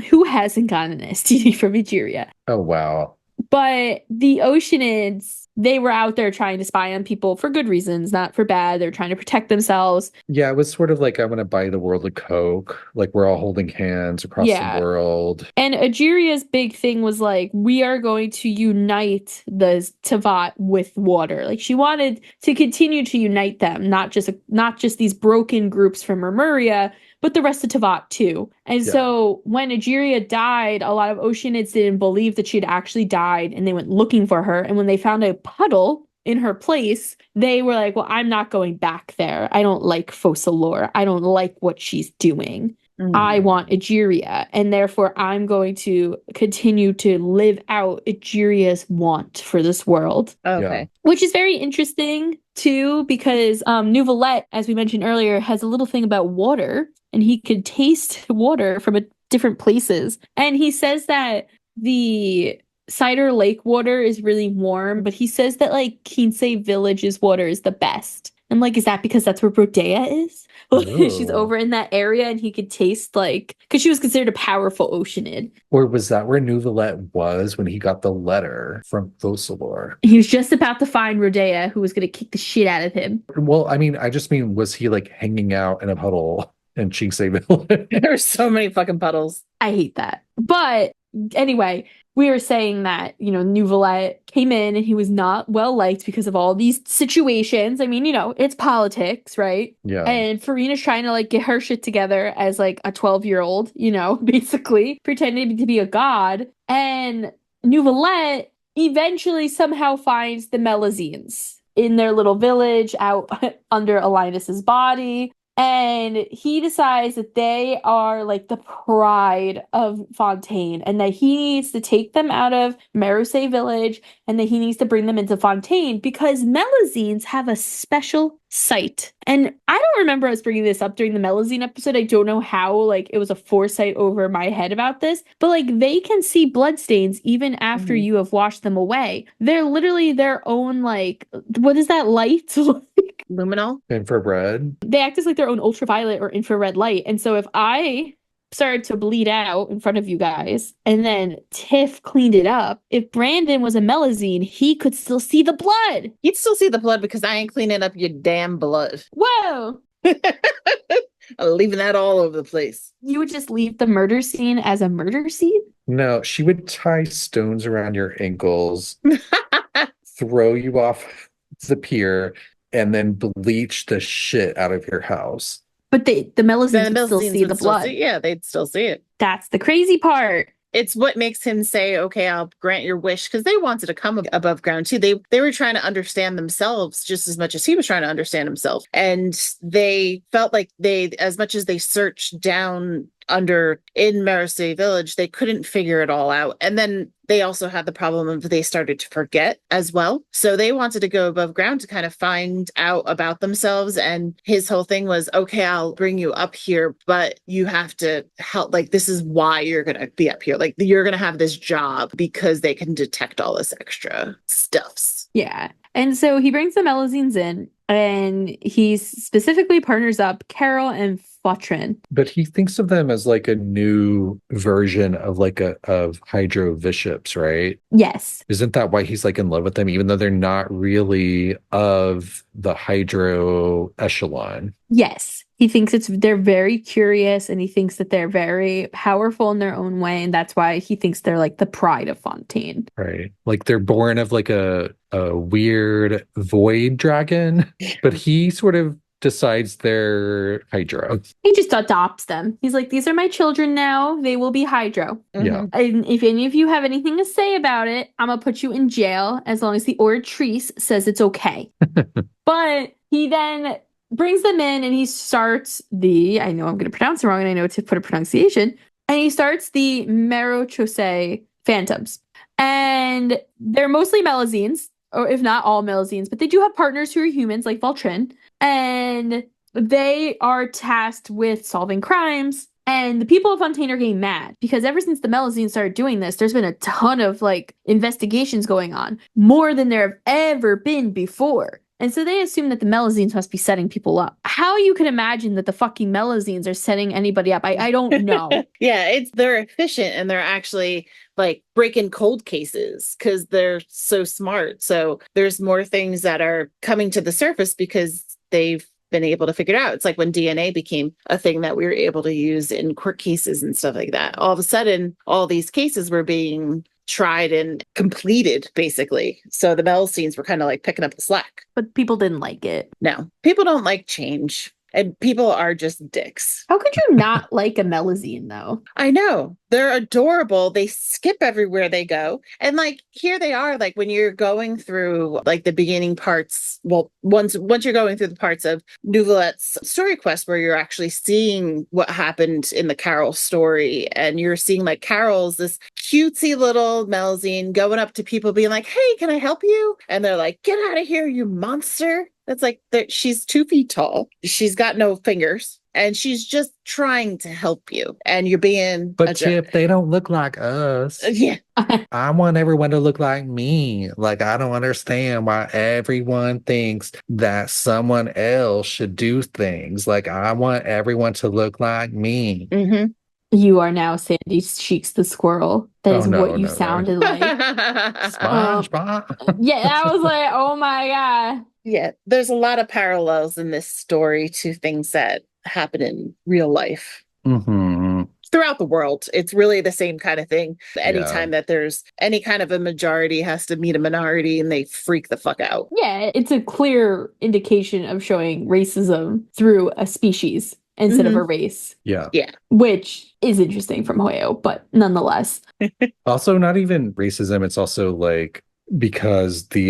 who hasn't gotten an STD from Egeria? Oh, wow. But the Oceanids, they were out there trying to spy on people for good reasons, not for bad. They're trying to protect themselves. Yeah, it was sort of like, I'm going to buy the world a Coke. Like, we're all holding hands across the world. And Egeria's big thing was like, we are going to unite the Teyvat with water. Like, she wanted to continue to unite them, not just these broken groups from Remuria, but the rest of Teyvat too. And so when Egeria died, a lot of Oceanids didn't believe that she had actually died, and they went looking for her. And when they found a puddle in her place, they were like, well, I'm not going back there. I don't like Focalors. I don't like what she's doing. I want Egeria, and therefore I'm going to continue to live out Egeria's want for this world. Okay. Which is very interesting, too, because Neuvillette, as we mentioned earlier, has a little thing about water, and he could taste water from different places. And he says that the Cider Lake water is really warm, but he says that, like, Kinsey Village's water is the best. I'm like, is that because that's where Brodea is? She's over in that area, and he could taste, like, because she was considered a powerful Oceanid. Or was that where Neuvillette was when he got the letter from Focalors? He was just about to find Rodea, who was going to kick the shit out of him. Well, I mean, was he, like, hanging out in a puddle in Kinsey Village? There were so many fucking puddles. I hate that. But anyway, we were saying that, Neuvillette came in and he was not well liked because of all these situations. I mean, it's politics, right? Yeah. And Furina's trying to, like, get her shit together as, like, a 12-year-old, basically pretending to be a god. And Neuvillette eventually somehow finds the Melusines in their little village out under Alinus's body. And he decides that they are like the pride of Fontaine, and that he needs to take them out of Melusines village, and that he needs to bring them into Fontaine because Melusines have a special sight. And I don't remember us bringing this up during the Melusine episode. I don't know how, like, it was a foresight over my head about this, but, like, they can see bloodstains even after you have washed them away. They're literally their own, like, what is that light? Luminol? Infrared. They act as like their own ultraviolet or infrared light. And so if I started to bleed out in front of you guys and then Tif cleaned it up, if Brandon was a Melusine, he could still see the blood. You'd still see the blood because I ain't cleaning up your damn blood. Whoa! I'm leaving that all over the place. You would just leave the murder scene as a murder scene? No, she would tie stones around your ankles, throw you off the pier, and then bleach the shit out of your house. But the Melusines would still see the blood. They'd still see it. That's the crazy part. It's what makes him say, okay, I'll grant your wish, because they wanted to come above ground too. They were trying to understand themselves just as much as he was trying to understand himself. And they felt like as much as they searched down under in Melusines village, they couldn't figure it all out. And then they also had the problem of they started to forget as well. So they wanted to go above ground to kind of find out about themselves. And his whole thing was, okay, I'll bring you up here, but you have to help. Like, this is why you're going to be up here. Like, you're going to have this job because they can detect all this extra stuffs. Yeah. And so he brings the Melusines in, and he specifically partners up Carol and Fortune. But he thinks of them as like a new version of of Hydro Bishops, right? Yes. Isn't that why he's like in love with them, even though they're not really of the Hydro echelon? Yes. He thinks they're very curious, and he thinks that they're very powerful in their own way, and that's why he thinks they're like the pride of Fontaine. Right. Like they're born of like a weird void dragon, but he sort of decides they're Hydro. He just adopts them. He's like, these are my children now. They will be Hydro. Yeah. And if any of you have anything to say about it, I'm going to put you in jail as long as the Oratrice says it's okay. But he then brings them in, and he starts I know I'm going to pronounce it wrong, and I know to put a pronunciation, and he starts the Merochose Phantoms. And they're mostly Melusines, or if not all Melusines, but they do have partners who are humans, like Voltrin. And they are tasked with solving crimes. And the people of Fontaine are getting mad because ever since the Melusines started doing this, there's been a ton of like investigations going on, more than there have ever been before. And so they assume that the Melusines must be setting people up. How you can imagine that the fucking Melusines are setting anybody up, I don't know. Yeah, they're efficient and they're actually like breaking cold cases because they're so smart. So there's more things that are coming to the surface because they've been able to figure it out. It's like when DNA became a thing that we were able to use in court cases and stuff like that. All of a sudden, all these cases were being tried and completed, basically. So the Melusines were kind of like picking up the slack. But people didn't like it. No, people don't like change. And people are just dicks. How could you not like a Melusine, though? I know. They're adorable. They skip everywhere they go. And like here they are, like when you're going through like the beginning parts, well, once you're going through the parts of Neuvillette's story quest where you're actually seeing what happened in the Carol story, and you're seeing like Carol's this cutesy little Melusine going up to people being like, hey, can I help you? And they're like, get out of here, you monster. That's like she's 2 feet tall. She's got no fingers. And she's just trying to help you. And you're being But Chip, they don't look like us. Yeah. I want everyone to look like me. Like, I don't understand why everyone thinks that someone else should do things. Like, I want everyone to look like me. Mm-hmm. You are now Sandy Cheeks the squirrel. That is what you sounded like. SpongeBob. Yeah, I was like, oh my God. Yeah, there's a lot of parallels in this story to things that happen in real life. Mm-hmm. Throughout the world, it's really the same kind of thing. Anytime that there's any kind of a majority has to meet a minority and they freak the fuck out. Yeah, it's a clear indication of showing racism through a species instead of a race. Yeah. Yeah. Which is interesting from Hoyo, but nonetheless. Also, not even racism. It's also like because the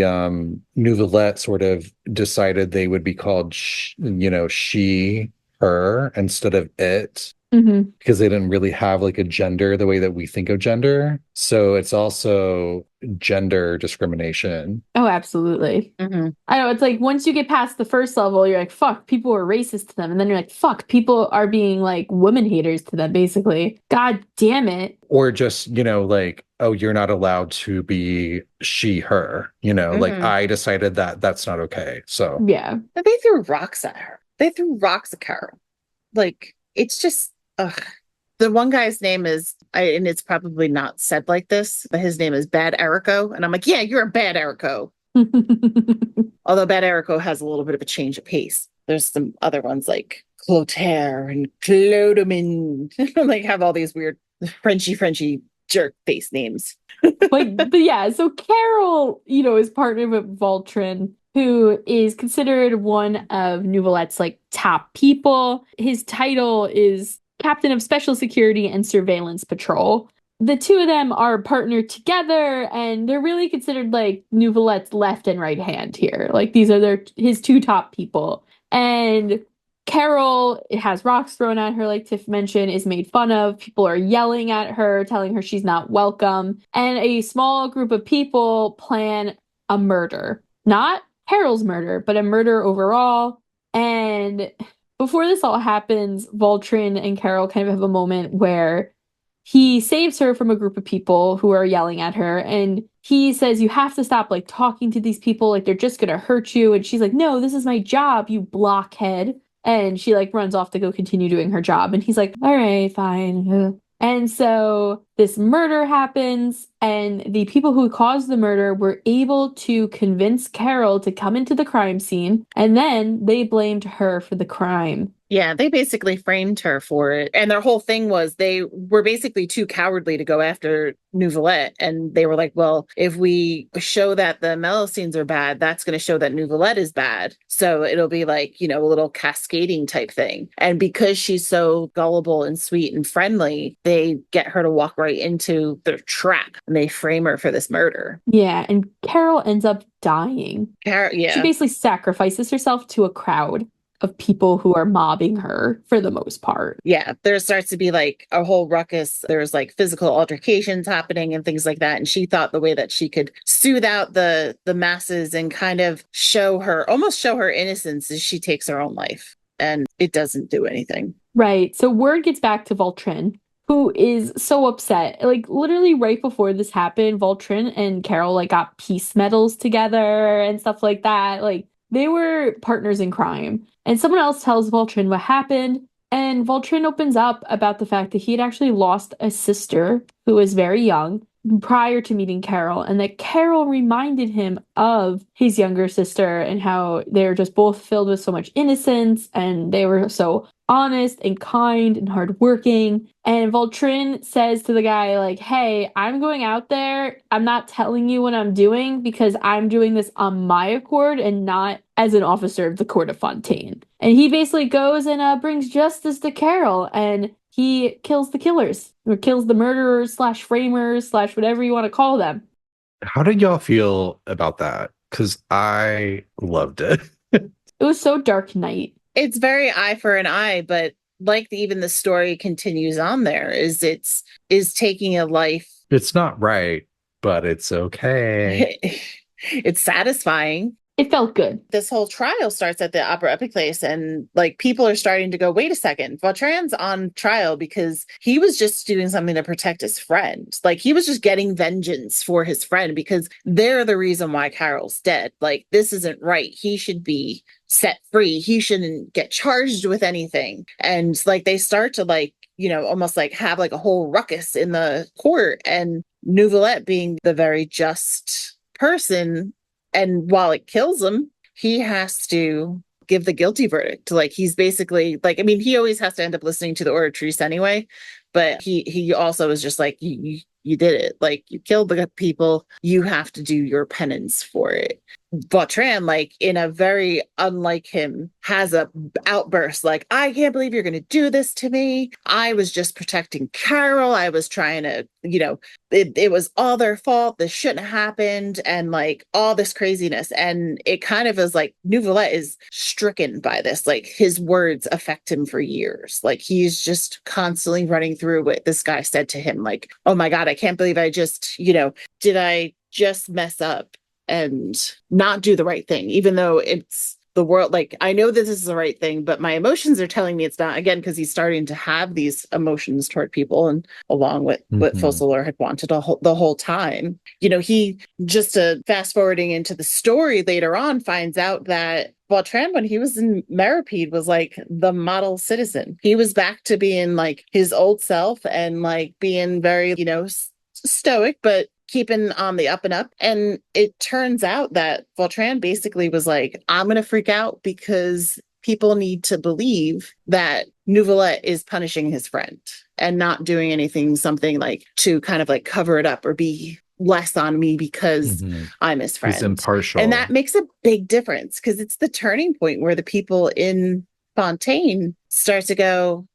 Neuvillette sort of decided they would be called, she, her instead of it. Mm-hmm. Because they didn't really have like a gender the way that we think of gender. So it's also gender discrimination. Oh, absolutely. Mm-hmm. I know. It's like once you get past the first level, you're like, fuck, people are racist to them. And then you're like, fuck, people are being like woman haters to them, basically. God damn it. Or just, like, oh, you're not allowed to be she, her. Like I decided that that's not okay. So yeah. But they threw rocks at her. They threw rocks at Carol. Like, it's just, ugh. The one guy's name is, and it's probably not said like this, but his name is Bad Erico. And I'm like, yeah, you're a Bad Erico. Although Bad Erico has a little bit of a change of pace. There's some other ones like Clotaire and Clodomine. Like have all these weird Frenchy jerk face names. but yeah, so Carol, is partnered with Voltrin, who is considered one of Neuvillette's like top people. His title is Captain of Special Security and Surveillance Patrol. The two of them are partnered together, and they're really considered like Neuvillette's left and right hand here. Like these are his two top people. And Carol has rocks thrown at her, like Tiff mentioned, is made fun of. People are yelling at her, telling her she's not welcome. And a small group of people plan a murder. Not Carol's murder, but a murder overall. And before this all happens, Voltrin and Carol kind of have a moment where he saves her from a group of people who are yelling at her. And he says, you have to stop like talking to these people. Like they're just going to hurt you. And she's like, no, this is my job, you blockhead. And she like runs off to go continue doing her job. And he's like, all right, fine. And so this murder happens, and the people who caused the murder were able to convince Carol to come into the crime scene, and then they blamed her for the crime. Yeah, they basically framed her for it. And their whole thing was they were basically too cowardly to go after Neuvillette. And they were like, well, if we show that the Melusines are bad, that's going to show that Neuvillette is bad. So it'll be like, a little cascading type thing. And because she's so gullible and sweet and friendly, they get her to walk right into their trap. And they frame her for this murder. Yeah, and Carol ends up dying. Yeah. She basically sacrifices herself to a crowd of people who are mobbing her for the most part. Yeah, there starts to be like a whole ruckus. There's like physical altercations happening and things like that. And she thought the way that she could soothe out the masses and kind of almost show her innocence as she takes her own life. and it doesn't do anything. Right. So word gets back to Voltrin, who is so upset. Like literally right before this happened, Voltrin and Carol like got peace medals together and stuff like that. Like they were partners in crime. And someone else tells Voltrin what happened. And Voltrin opens up about the fact that he had actually lost a sister who was very young prior to meeting Carol, and that Carol reminded him of his younger sister and how they were just both filled with so much innocence and they were so honest and kind and hardworking. And Voltrin says to the guy, like, hey, I'm going out there. I'm not telling you what I'm doing because I'm doing this on my accord and not as an officer of the court of Fontaine. And he basically goes and brings justice to Carol, and he kills the killers, or kills the murderers / framers / whatever you want to call them. How did y'all feel about that? Because I loved it. It was so Dark Knight. It's very eye for an eye, but like even the story continues on there, is taking a life. It's not right, but it's okay. It's satisfying. It felt good. This whole trial starts at the Opera Epic Place, and like people are starting to go, wait a second, Vautrin's on trial because he was just doing something to protect his friend. Like he was just getting vengeance for his friend because they're the reason why Carol's dead. Like this isn't right. He should be set free. He shouldn't get charged with anything. And like they start to like, you know, almost like have like a whole ruckus in the court, and Neuvillette being the very just person. And while it kills him, he has to give the guilty verdict. Like he's basically like, I mean, he always has to end up listening to the Oratrice anyway, but he also is just like, you did it. Like you killed the people. You have to do your penance for it. Vautrin, like in a very unlike him, has a outburst like, I can't believe you're going to do this to me. I was just protecting Carol. I was trying to, you know, it was all their fault. This shouldn't have happened. And like all this craziness. And it kind of is like Neuvillette is stricken by this. Like his words affect him for years. Like he's just constantly running through what this guy said to him. Like, oh my God, I can't believe I just, you know, did I just mess up and not do the right thing, even though it's the world. Like I know this is the right thing, but my emotions are telling me it's not, again, because he's starting to have these emotions toward people, and along with what Fossilor had wanted the whole time. You know, he just fast forwarding into the story later on finds out that Vautrin, when he was in Meropide, was like the model citizen. He was back to being like his old self and like being very, you know, stoic, but keeping on the up and up. And it turns out that Vautrin basically was like, I'm going to freak out because people need to believe that Neuvillette is punishing his friend and not doing anything, something like to kind of like cover it up or be less on me because I'm his friend. He's impartial. And that makes a big difference because it's the turning point where the people in Fontaine start to go,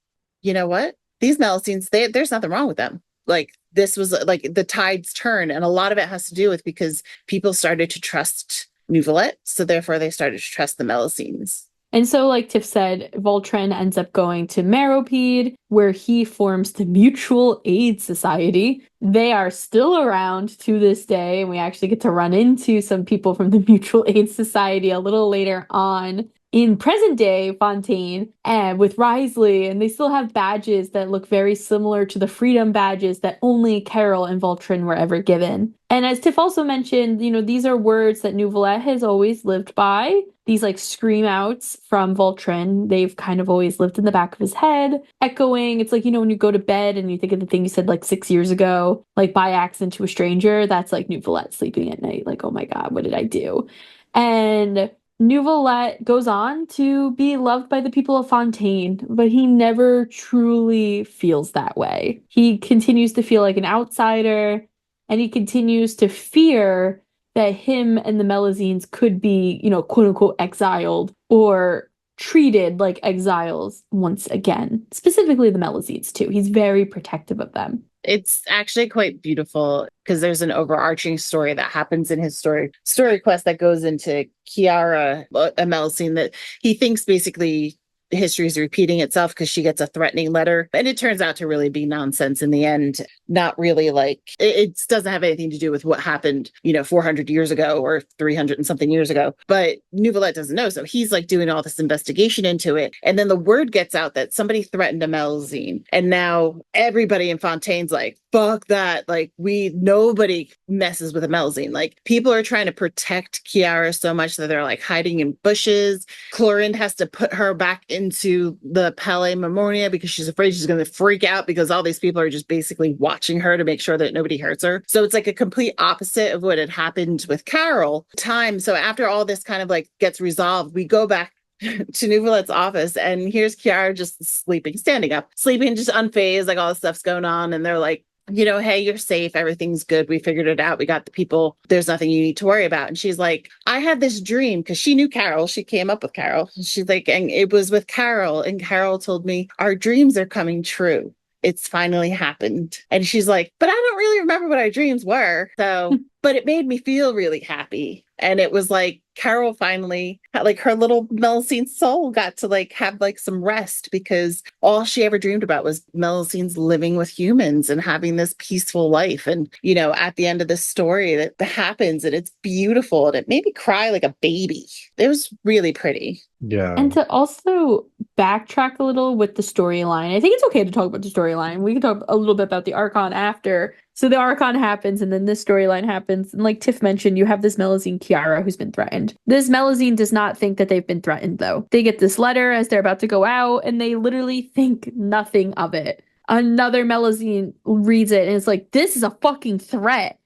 you know what? These Melusines, there's nothing wrong with them. Like this was like the tides turn, and a lot of it has to do with because people started to trust Neuvillette, so therefore they started to trust the Melusines. And so, like Tif said, Voltrin ends up going to Meropide, where he forms the Mutual Aid Society. They are still around to this day, and we actually get to run into some people from the Mutual Aid Society a little later on in present day Fontaine, and with Wriothesley, and they still have badges that look very similar to the freedom badges that only Carol and Voltrin were ever given. And as Tif also mentioned, you know, these are words that Neuvillette has always lived by. These like scream outs from Voltrin, they've kind of always lived in the back of his head, echoing. It's like, you know, when you go to bed and you think of the thing you said like 6 years ago, like by accident to a stranger, that's like Neuvillette sleeping at night. Like, oh my God, what did I do? And Neuvillette goes on to be loved by the people of Fontaine, but he never truly feels that way. He continues to feel like an outsider, and he continues to fear that him and the Melusines could be, you know, quote unquote exiled or treated like exiles once again. Specifically the Melusines too. He's very protective of them. It's actually quite beautiful because there's an overarching story that happens in his story quest that goes into Chiara, a Melusine, that he thinks basically history is repeating itself because she gets a threatening letter. And it turns out to really be nonsense in the end. Not really like, it doesn't have anything to do with what happened, 400 years ago or 300 and something years ago. But Neuvillette doesn't know. So he's like doing all this investigation into it. And then the word gets out that somebody threatened a Melusine. And now everybody in Fontaine's like, fuck that. Like nobody messes with a Melusine. Like people are trying to protect Kiara so much that they're like hiding in bushes. Chlorinde has to put her back into the Palais Memoria because she's afraid she's going to freak out because all these people are just basically watching her to make sure that nobody hurts her. So it's like a complete opposite of what had happened with Carol. So after all this kind of like gets resolved, we go back to Neuvillette's office, and here's Kiara just standing up, just unfazed, like all this stuff's going on. And they're like, hey, you're safe. Everything's good. We figured it out. We got the people. There's nothing you need to worry about. And she's like, I had this dream because she knew Carol. She came up with Carol. She's like, and it was with Carol. And Carol told me our dreams are coming true. It's finally happened. And she's like, but I don't really remember what our dreams were. So, but it made me feel really happy. And it was like Carol finally, like her little Melusine soul got to like have like some rest because all she ever dreamed about was Melusines living with humans and having this peaceful life. And, at the end of this story that happens and it's beautiful and it made me cry like a baby. It was really pretty. Yeah. And to also backtrack a little with the storyline, I think it's okay to talk about the storyline. We can talk a little bit about the Archon after. So the Archon happens and then this storyline happens. And like Tiff mentioned, you have this Melusine Kiara who's been threatened. This Melusine does not think that they've been threatened though. They get this letter as they're about to go out and they literally think nothing of it. Another Melusine reads it and it's like, this is a fucking threat.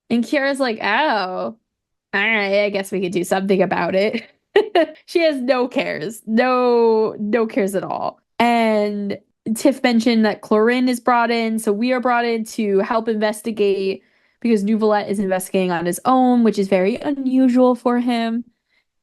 And Kiara's like, oh, all right, I guess we could do something about it. She has no cares. No cares at all. And Tiff mentioned that Chlorinde is brought in. So we are brought in to help investigate because Neuvillette is investigating on his own, which is very unusual for him.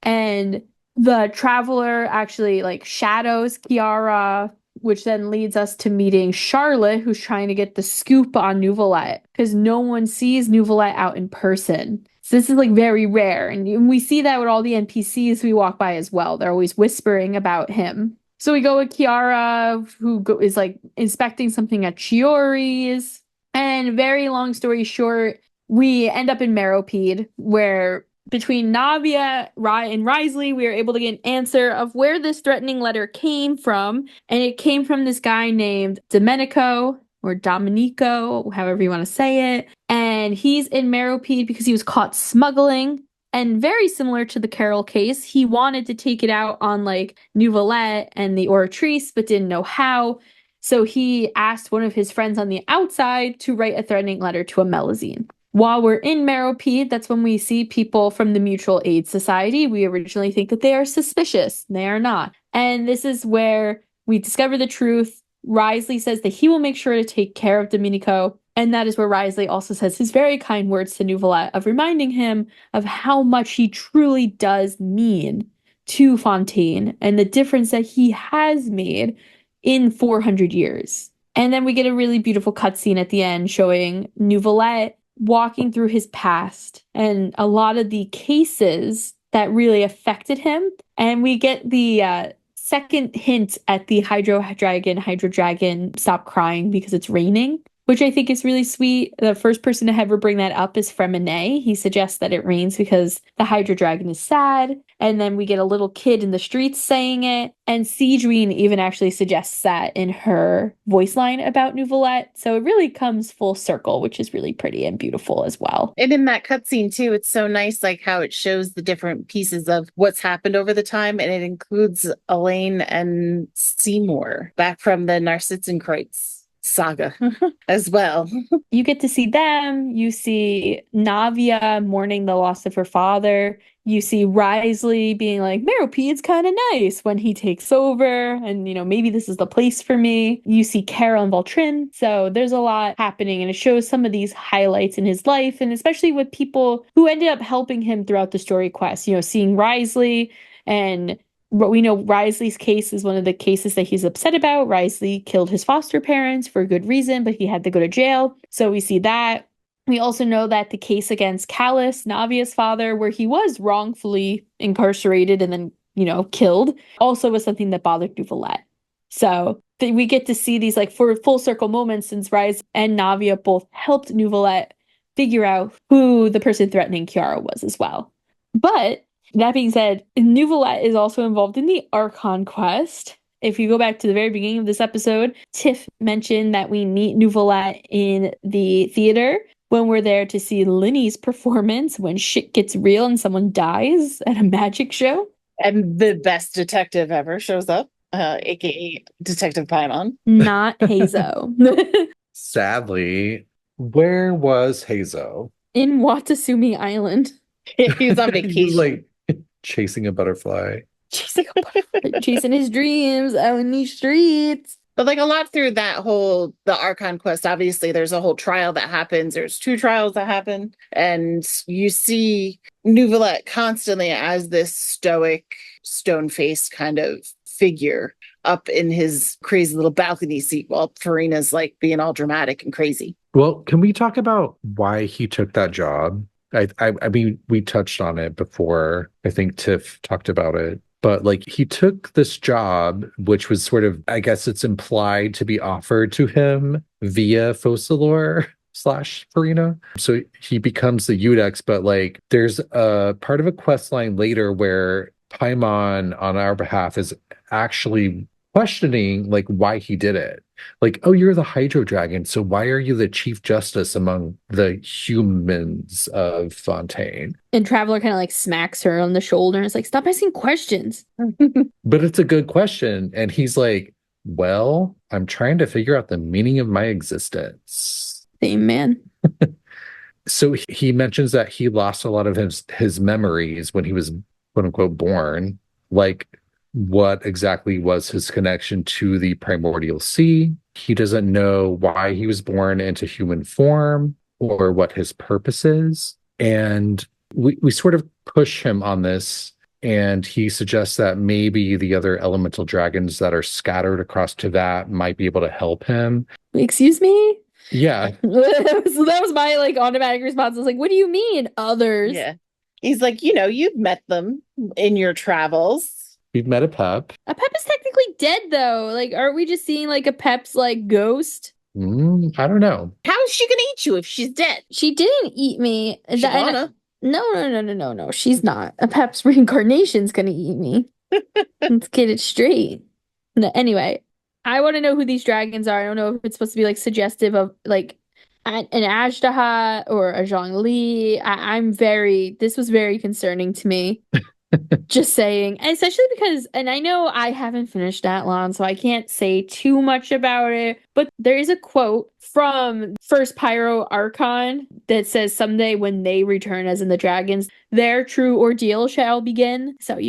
And the Traveler actually like shadows Kiara, which then leads us to meeting Charlotte, who's trying to get the scoop on Neuvillette because no one sees Neuvillette out in person. So this is like very rare. And we see that with all the NPCs we walk by as well. They're always whispering about him. So we go with Kiara, who is like inspecting something at Chiori's. And very long story short, we end up in Meropide, where between Navia and Risley, we were able to get an answer of where this threatening letter came from. And it came from this guy named Domenico, or Domenico, however you want to say it. And he's in Meropide because he was caught smuggling. And very similar to the Carol case, he wanted to take it out on like Neuvillette and the Oratrice, but didn't know how. So he asked one of his friends on the outside to write a threatening letter to a Melusine. While we're in Meropide, that's when we see people from the Mutual Aid Society. We originally think that they are suspicious. They are not. And this is where we discover the truth. Risley says that he will make sure to take care of Domenico. And that is where Risley also says his very kind words to Neuvillette of reminding him of how much he truly does mean to Fontaine and the difference that he has made in 400 years. And then we get a really beautiful cutscene at the end showing Neuvillette walking through his past and a lot of the cases that really affected him. And we get the second hint at the Hydro Dragon, stop crying because it's raining, which I think is really sweet. The first person to ever bring that up is Fremine. He suggests that it rains because the Hydro Dragon is sad. And then we get a little kid in the streets saying it. And Cedrine even actually suggests that in her voice line about Neuvillette. So it really comes full circle, which is really pretty and beautiful as well. And in that cutscene too, it's so nice like how it shows the different pieces of what's happened over the time. And it includes Elaine and Seymour back from the Narsitzenkreuz saga as well. You get to see them. You see Navia mourning the loss of her father. You see Risley being like, Meropide's kind of nice when he takes over. And, maybe this is the place for me. You see Carol and Valtrin. So there's a lot happening. And it shows some of these highlights in his life. And especially with people who ended up helping him throughout the story quest. Seeing Risley and we know Risley's case is one of the cases that he's upset about. Risley killed his foster parents for a good reason, but he had to go to jail. So we see that. We also know that the case against Callus, Navia's father, where he was wrongfully incarcerated and then killed, also was something that bothered Neuvillette. So we get to see these like for full circle moments since Rise and Navia both helped Neuvillette figure out who the person threatening Kiara was as well. But that being said, Neuvillette is also involved in the Archon quest. If you go back to the very beginning of this episode, Tif mentioned that we meet Neuvillette in the theater when we're there to see Linny's performance when shit gets real and someone dies at a magic show. And the best detective ever shows up, aka Detective Paimon. Not Hazo. Sadly, where was Hazo? In Watasumi Island. He's on vacation. He was like chasing a butterfly. Chasing his dreams out in these streets. But like a lot through the Archon quest, obviously there's a whole trial that happens. There's 2 trials that happen. And you see Neuvillette constantly as this stoic, stone-faced kind of figure up in his crazy little balcony seat while Furina's like being all dramatic and crazy. Well, can we talk about why he took that job? I mean, we touched on it before. I think Tiff talked about it. But like he took this job, which was sort of, I guess it's implied to be offered to him via Focalors / Furina. So he becomes the Iudex, but like there's a part of a quest line later where Paimon on our behalf is actually questioning like why he did it. Like, oh, you're the Hydro Dragon, so why are you the Chief Justice among the humans of Fontaine? And Traveler kind of like smacks her on the shoulder and is like, stop asking questions. But it's a good question. And he's like, well, I'm trying to figure out the meaning of my existence. Same man. So he mentions that he lost a lot of his memories when he was quote unquote born. Like, what exactly was his connection to the primordial sea? He doesn't know why he was born into human form or what his purpose is. And we sort of push him on this, and he suggests that maybe the other elemental dragons that are scattered across Teyvat might be able to help him. Excuse me? Yeah. that was my like automatic response. I was like, what do you mean others? Yeah. He's like, you've met them in your travels. We've met a Pep. A Pep is technically dead, though. Like, aren't we just seeing like a Pep's like ghost? I don't know. How is she gonna eat you if she's dead? She didn't eat me. She's gonna. No. She's not. A Pep's reincarnation's gonna eat me. Let's get it straight. No, anyway, I want to know who these dragons are. I don't know if it's supposed to be like suggestive of like an Ashtaha or a Zhongli. This was very concerning to me. Just saying, and especially because, and I know I haven't finished Athlon, so I can't say too much about it, but there is a quote from First Pyro Archon that says, someday when they return, as in the dragons, their true ordeal shall begin. So,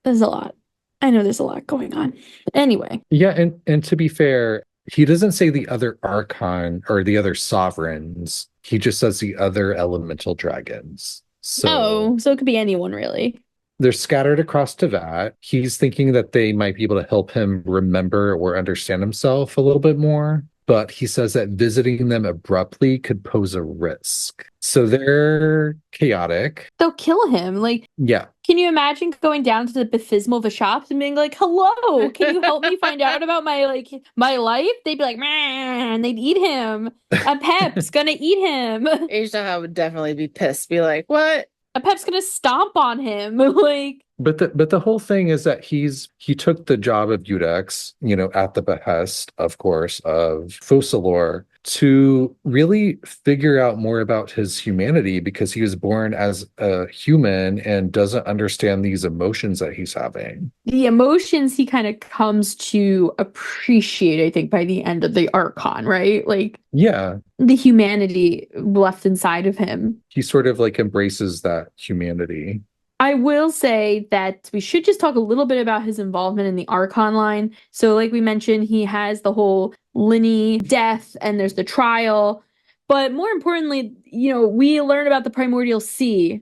there's a lot. I know there's a lot going on. Anyway. Yeah, and to be fair, he doesn't say the other Archon or the other sovereigns. He just says the other elemental dragons. So it could be anyone, really. They're scattered across Teyvat. He's thinking that they might be able to help him remember or understand himself a little bit more. But he says that visiting them abruptly could pose a risk. So they're chaotic. They'll kill him. Like, yeah. Can you imagine going down to the Baptismal of a shop and being like, hello, can you help me find out about my life? They'd be like, man, they'd eat him. A Pep's gonna eat him. Ashtaha would definitely be pissed. Be like, what? A Pep's gonna stomp on him. Like, but the whole thing is that he took the job of Iudex, at the behest, of course, of Focalors, to really figure out more about his humanity, because he was born as a human and doesn't understand these emotions that he's having. The emotions he kind of comes to appreciate, I think, by the end of the Archon, right? Like, yeah, the humanity left inside of him. He sort of like embraces that humanity. I will say that we should just talk a little bit about his involvement in the Archon line. So like we mentioned, he has the whole Linny death and there's the trial. But more importantly, we learn about the Primordial Sea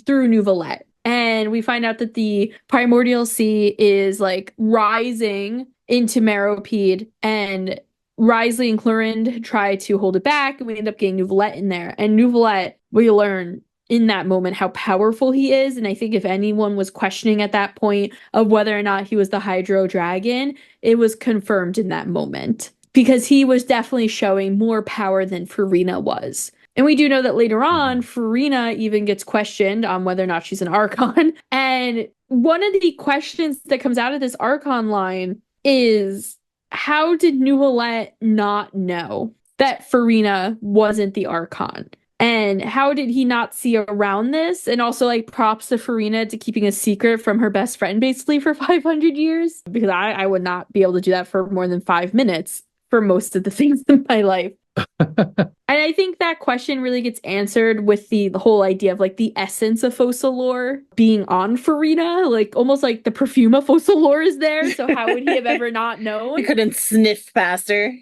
through Neuvillette. And we find out that the Primordial Sea is like rising into Meropide, and Risley and Clorind try to hold it back, and we end up getting Neuvillette in there. And Neuvillette, we learn, in that moment how powerful he is. And I think if anyone was questioning at that point of whether or not he was the Hydro Dragon, it was confirmed in that moment. Because he was definitely showing more power than Furina was. And we do know that later on, Furina even gets questioned on whether or not she's an Archon. And one of the questions that comes out of this Archon line is, how did Neuvillette not know that Furina wasn't the Archon? And how did he not see around this? And also, like, props to Furina to keeping a secret from her best friend, basically, for 500 years. Because I would not be able to do that for more than 5 minutes for most of the things in my life. And I think that question really gets answered with the whole idea of like the essence of Focalors being on Furina, like almost like the perfume of Focalors is there. So how would he have ever not known? He couldn't sniff past her.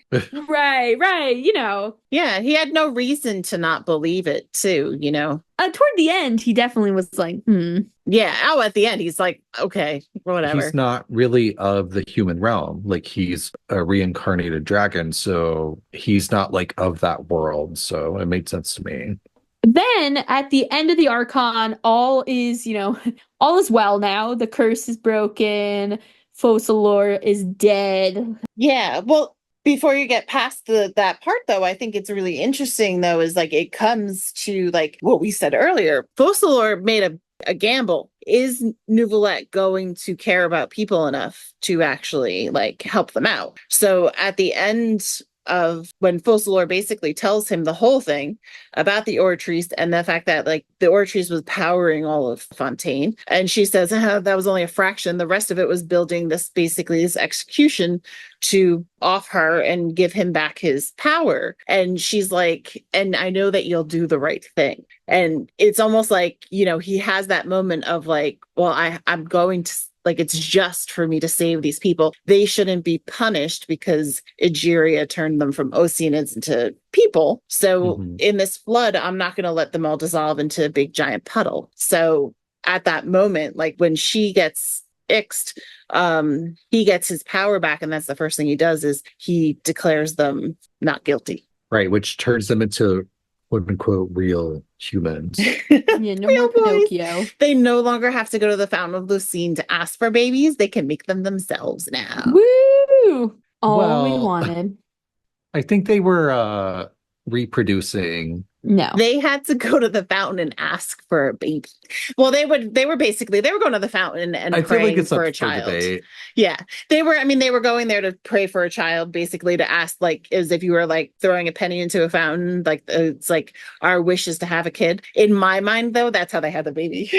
Right, you know. Yeah, he had no reason to not believe it too, you know. Toward the end, he definitely was like, Yeah, at the end, he's like, okay, whatever. He's not really of the human realm. Like, he's a reincarnated dragon, so he's not like of that world. So it made sense to me. Then at the end of the Archon, all is well now. The curse is broken. Focalors is dead. Yeah, well, before you get past that part, though, I think it's really interesting, though, is like it comes to like what we said earlier. Focalors made a gamble. Is Neuvillette going to care about people enough to actually like help them out? So at the end of when Focalors basically tells him the whole thing about the Ortrice and the fact that like the Ortrice was powering all of Fontaine, and she says that was only a fraction, the rest of it was building this execution to off her and give him back his power. And she's like, and I know that you'll do the right thing. And it's almost like, you know, he has that moment of like, well, I'm going to, like, it's just for me to save these people. They shouldn't be punished because Egeria turned them from Oceanids into people. So in this flood, I'm not going to let them all dissolve into a big giant puddle. So at that moment, like when she gets ixed, he gets his power back. And that's the first thing he does is he declares them not guilty. Right, which turns them into quote unquote real humans. Yeah, no more Pinocchio. They no longer have to go to the Fountain of Lucine to ask for babies. They can make them themselves now. Woo! All we Well, wanted. I think they were reproducing. No. They had to go to the fountain and ask for a baby. Well, they were going to the fountain and I feel praying like it's for up a for child. debate. Yeah. They were going there to pray for a child, basically to ask, like, as if you were like throwing a penny into a fountain, like it's like our wish is to have a kid. In my mind, though, that's how they had the baby.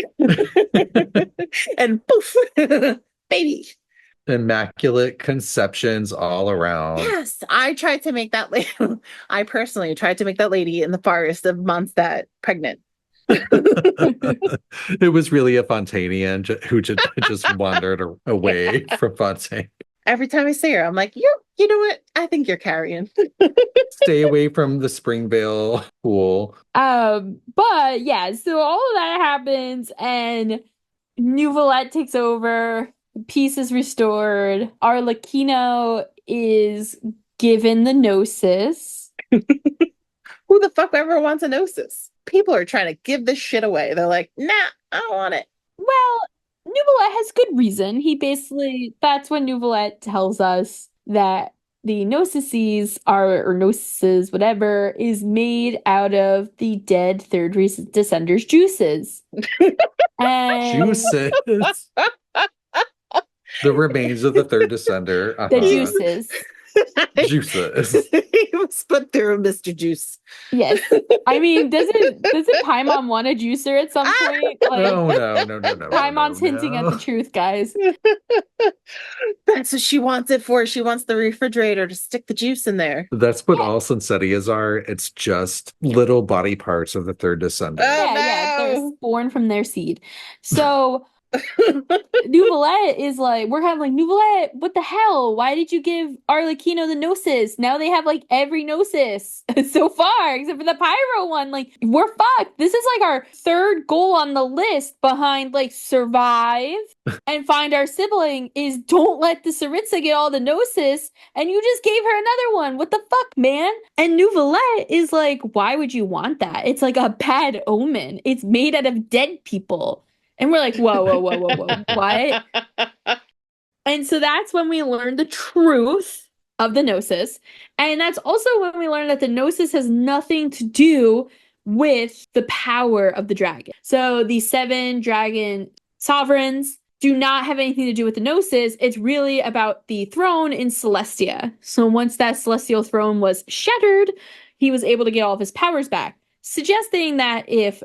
And poof, baby. Immaculate conceptions all around. Yes, I tried to make that lady. I personally tried to make that lady in the forest of Mondstadt pregnant. It was really a Fontainian who just wandered away from Fontaine. Every time I see her, I'm like, you know what? I think you're carrying. Stay away from the Springvale pool. But yeah, so all of that happens and Neuvillette takes over. Peace is restored. Arlecchino is given the Gnosis. Who the fuck ever wants a Gnosis? People are trying to give this shit away. They're like, nah, I don't want it. Well, Neuvillette has good reason. That's when Neuvillette tells us that the Gnosises or Gnosis, whatever, is made out of the dead third descender's juices. And Juices. The remains of the third descender. the juices. Juices. He was put through Mr. Juice. Yes. I mean, doesn't Paimon want a juicer at some point? Like, No. Paimon's hinting at the truth, guys. That's what she wants it for. She wants the refrigerator to stick the juice in there. That's what all Sensetias are. It's just little body parts of the third descender. Oh, Yeah, they're born from their seed. So Neuvillette is like, we're kind of like, Neuvillette, what the hell? Why did you give Arlecchino the Gnosis? Now they have like every Gnosis so far, except for the Pyro one. Like, we're fucked. This is like our third goal on the list behind like survive and find our sibling is don't let the Saritsa get all the Gnosis, and you just gave her another one. What the fuck, man? And Neuvillette is like, why would you want that? It's like a bad omen. It's made out of dead people. And we're like, whoa, what? And so that's when we learned the truth of the Gnosis. And that's also when we learned that the Gnosis has nothing to do with the power of the dragon. So the 7 dragon sovereigns do not have anything to do with the Gnosis. It's really about the throne in Celestia. So once that celestial throne was shattered, he was able to get all of his powers back, suggesting that if,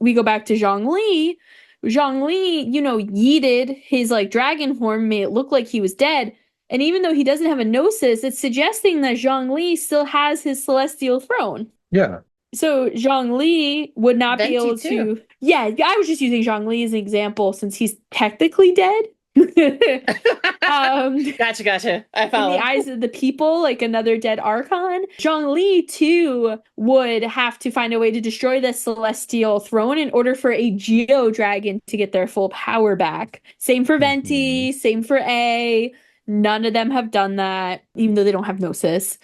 we go back to Zhongli, yeeted his like dragon form, made it look like he was dead. And even though he doesn't have a Gnosis, it's suggesting that Zhongli still has his celestial throne. Yeah. So Zhongli would not be able to. Yeah, I was just using Zhongli as an example since he's technically dead. Gotcha. I follow. In the eyes of the people, like another dead archon. Zhongli too would have to find a way to destroy the celestial throne in order for a Geo dragon to get their full power back. Same for Venti, same for A. None of them have done that, even though they don't have Gnosis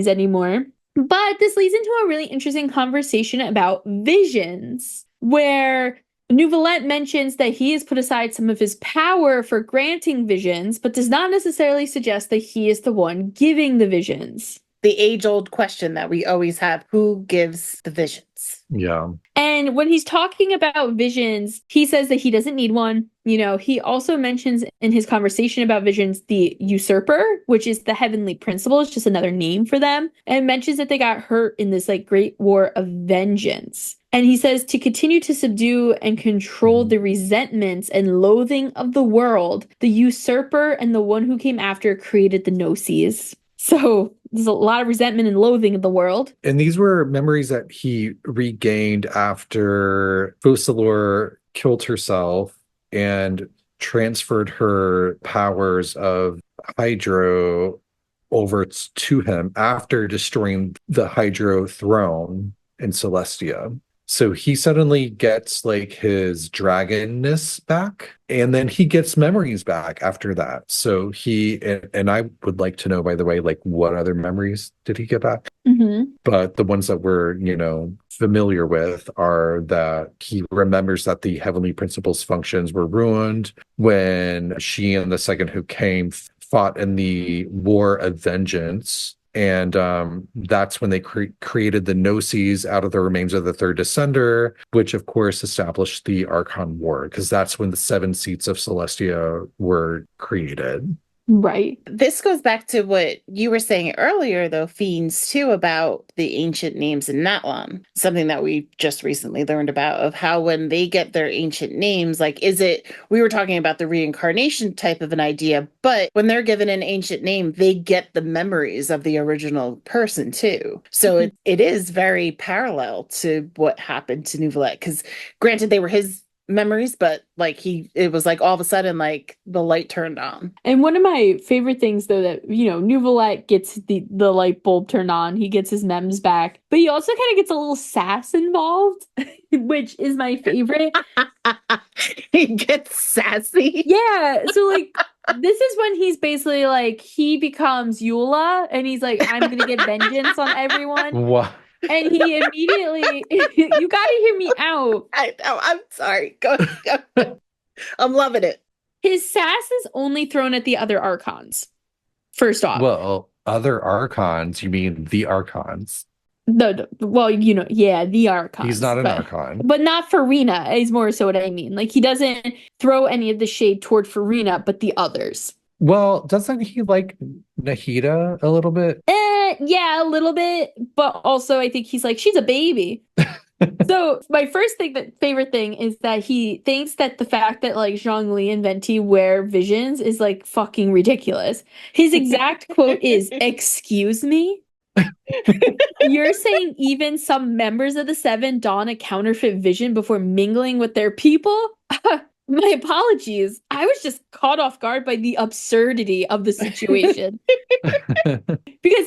anymore. But this leads into a really interesting conversation about visions, where Neuvillette mentions that he has put aside some of his power for granting visions, but does not necessarily suggest that he is the one giving the visions. The age-old question that we always have, who gives the visions? Yeah. And when he's talking about visions, he says that he doesn't need one. He also mentions in his conversation about visions the usurper, which is the heavenly principle. It's just another name for them. And mentions that they got hurt in this like great war of vengeance. And he says to continue to subdue and control the resentments and loathing of the world, the usurper and the one who came after created the Gnosis. So there's a lot of resentment and loathing of the world. And these were memories that he regained after Focalors killed herself and transferred her powers of Hydro over to him after destroying the Hydro throne in Celestia. So he suddenly gets like his dragonness back, and then he gets memories back after that. So and I would like to know, by the way, like what other memories did he get back? Mm-hmm. But the ones that we're, familiar with are that he remembers that the heavenly principles functions were ruined when she and the second who came fought in the war of vengeance. And that's when they created the Gnosis out of the remains of the third Descender, which of course established the Archon War, because that's when the 7 seats of Celestia were created. Right. This goes back to what you were saying earlier, though, Feens, too, about the ancient names in Natlan. Something that we just recently learned about, of how when they get their ancient names, like, we were talking about the reincarnation type of an idea, but when they're given an ancient name, they get the memories of the original person, too. So it is very parallel to what happened to Neuvillette, because granted, they were his memories, but like it was like all of a sudden like the light turned on. And one of my favorite things though, that Neuvillette gets the light bulb turned on, he gets his mems back, but he also kind of gets a little sass involved, which is my favorite. He gets sassy. Yeah, so like this is when he's basically like he becomes Eula and he's like, I'm gonna get vengeance on everyone. What? And he immediately, you gotta hear me out. I know, I'm sorry. Go. I'm loving it. His sass is only thrown at the other archons. First off. Well, other archons, you mean the archons? The archons. He's not an archon. But not Furina is more so what I mean. Like he doesn't throw any of the shade toward Furina, but the others. Well, doesn't he like Nahida a little bit? Yeah, a little bit. But also I think he's like, she's a baby. So my favorite thing is that he thinks that the fact that like Zhongli and Venti wear visions is like fucking ridiculous. His exact quote is, "Excuse me? You're saying even some members of the 7 don a counterfeit vision before mingling with their people?" My apologies. I was just caught off guard by the absurdity of the situation. Because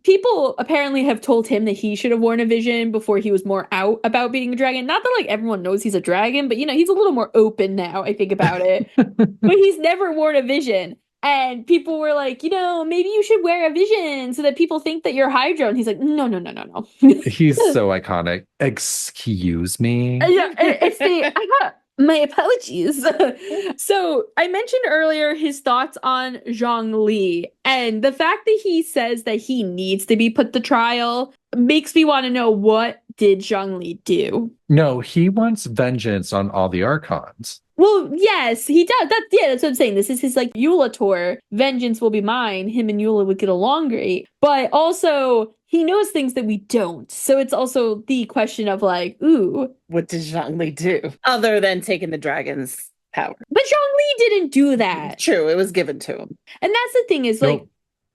people apparently have told him that he should have worn a vision before he was more out about being a dragon. Not that like everyone knows he's a dragon, but he's a little more open now, I think about it. But he's never worn a vision. And people were like, maybe you should wear a vision so that people think that you're Hydra. And he's like, no. He's so iconic. Excuse me. Yeah, my apologies. So I mentioned earlier his thoughts on Zhongli, and the fact that he says that he needs to be put to trial makes me want to know, what did Zhongli do? No, he wants vengeance on all the archons. Well, yes, he does. That's what I'm saying. This is his like Eulator. Vengeance will be mine. Him and Eula would get along great. But also, he knows things that we don't. So it's also the question of like, ooh. What did Zhongli do? Other than taking the dragon's power. But Zhongli didn't do that. True, it was given to him. And that's the thing is like,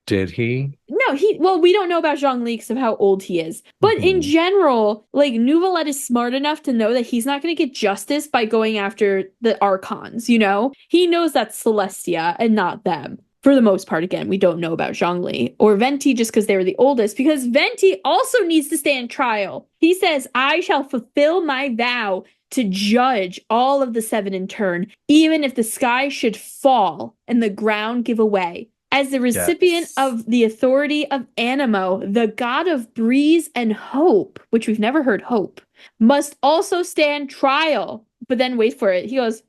did he? No, we don't know about Zhongli because of how old he is. But in general, like, Neuvillette is smart enough to know that he's not going to get justice by going after the archons, He knows that's Celestia and not them. For the most part, again, we don't know about Zhongli or Venti just because they were the oldest, because Venti also needs to stand trial. He says, I shall fulfill my vow to judge all of the seven in turn, even if the sky should fall and the ground give away. As the recipient of the authority of Animo, the god of breeze and hope, which we've never heard hope, must also stand trial. But then wait for it. He goes,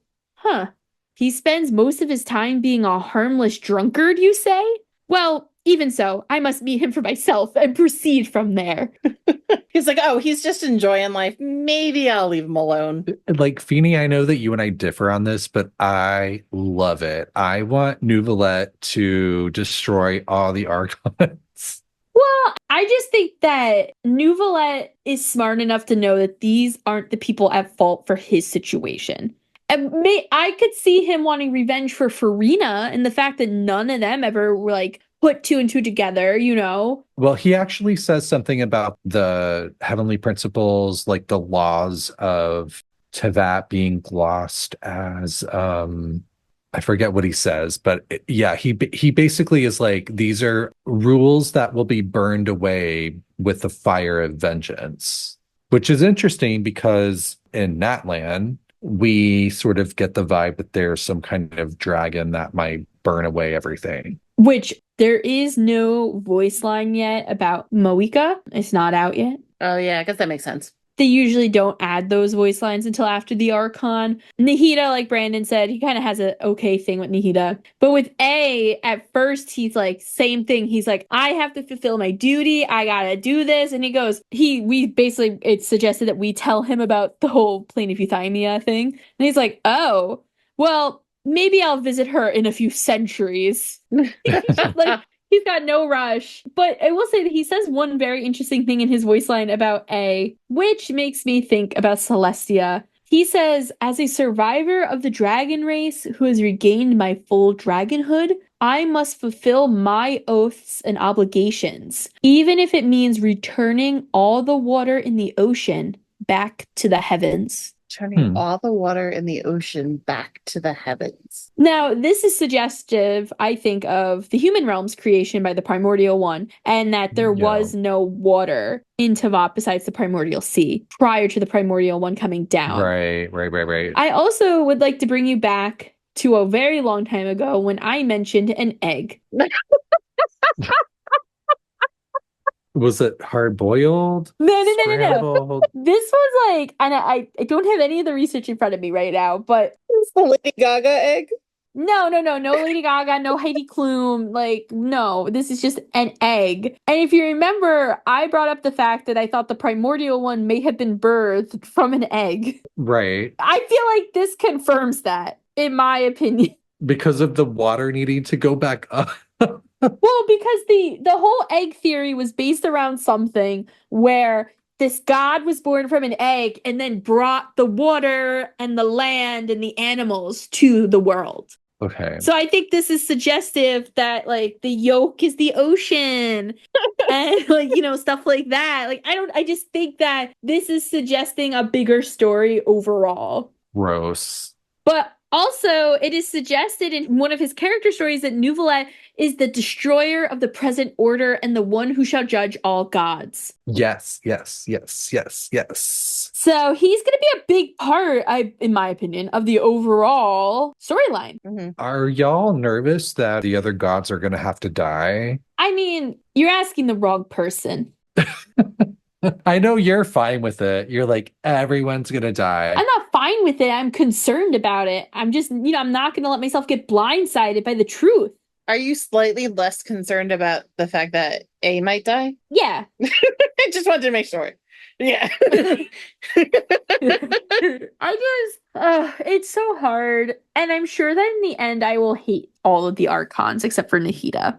he spends most of his time being a harmless drunkard, you say? Well, even so, I must meet him for myself and proceed from there. He's like, he's just enjoying life. Maybe I'll leave him alone. Like, Feeny, I know that you and I differ on this, but I love it. I want Neuvillette to destroy all the archons. Well, I just think that Neuvillette is smart enough to know that these aren't the people at fault for his situation. And I could see him wanting revenge for Furina and the fact that none of them ever were like put two and two together, Well, he actually says something about the heavenly principles, like the laws of Teyvat being glossed as, I forget what he says, but he basically is like, these are rules that will be burned away with the fire of vengeance, which is interesting because in Natlan, we sort of get the vibe that there's some kind of dragon that might burn away everything. Which there is no voice line yet about Moika. It's not out yet. Oh, yeah, I guess that makes sense. They usually don't add those voice lines until after the Archon. Nahida, like Brandon said, he kind of has an okay thing with Nahida. But with A, at first, he's like, same thing. He's like, I have to fulfill my duty. I gotta do this. And he goes, it's suggested that we tell him about the whole Plane of Euthymia thing. And he's like, oh, well, maybe I'll visit her in a few centuries. Like, he's got no rush. But I will say that he says one very interesting thing in his voice line about A, which makes me think about Celestia. He says, as a survivor of the dragon race who has regained my full dragonhood, I must fulfill my oaths and obligations, even if it means returning all the water in the ocean back to the heavens. Turning all the water in the ocean back to the heavens. Now, this is suggestive, I think, of the human realm's creation by the Primordial One, and that there was no water in Teyvat besides the Primordial Sea prior to the Primordial One coming down. Right. I also would like to bring you back to a very long time ago when I mentioned an egg. Was it hard boiled? No. This was like, and I don't have any of the research in front of me right now, but it's the Lady Gaga egg. No Lady Gaga, no Heidi Klum, like, no, this is just an egg. And if you remember, I brought up the fact that I thought the Primordial One may have been birthed from an egg. Right. I feel like this confirms that, in my opinion. Because of the water needing to go back up. Well, because the whole egg theory was based around something where this god was born from an egg and then brought the water and the land and the animals to the world. Okay. So I think this is suggestive that, like, the yolk is the ocean and, like, stuff like that. Like, I just think that this is suggesting a bigger story overall. Gross. But also, it is suggested in one of his character stories that Neuvillette is the destroyer of the present order and the one who shall judge all gods. Yes. So he's going to be a big part, in my opinion, of the overall storyline. Mhm. Are y'all nervous that the other gods are going to have to die? I mean, you're asking the wrong person. I know you're fine with it. You're like, everyone's going to die. I'm not fine with it. I'm concerned about it. I'm just, I'm not going to let myself get blindsided by the truth. Are you slightly less concerned about the fact that A might die? Yeah. I just wanted to make sure. Yeah. It's so hard. And I'm sure that in the end, I will hate all of the archons except for Nahida.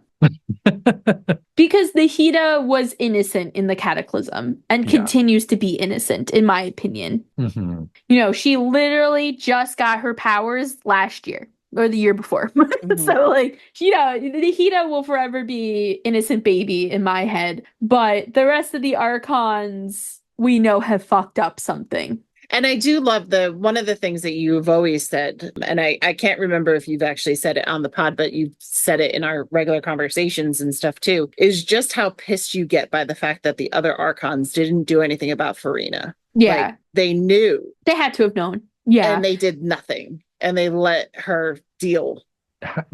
Because Nahida was innocent in the cataclysm and continues to be innocent, in my opinion. Mm-hmm. She literally just got her powers last year or the year before. So, Nahida will forever be innocent baby in my head. But the rest of the archons, we know, have fucked up something. And I do love one of the things that you've always said, and I can't remember if you've actually said it on the pod, but you've said it in our regular conversations and stuff too, is just how pissed you get by the fact that the other archons didn't do anything about Furina. Yeah. Like, they knew. They had to have known. Yeah. And they did nothing. And they let her deal.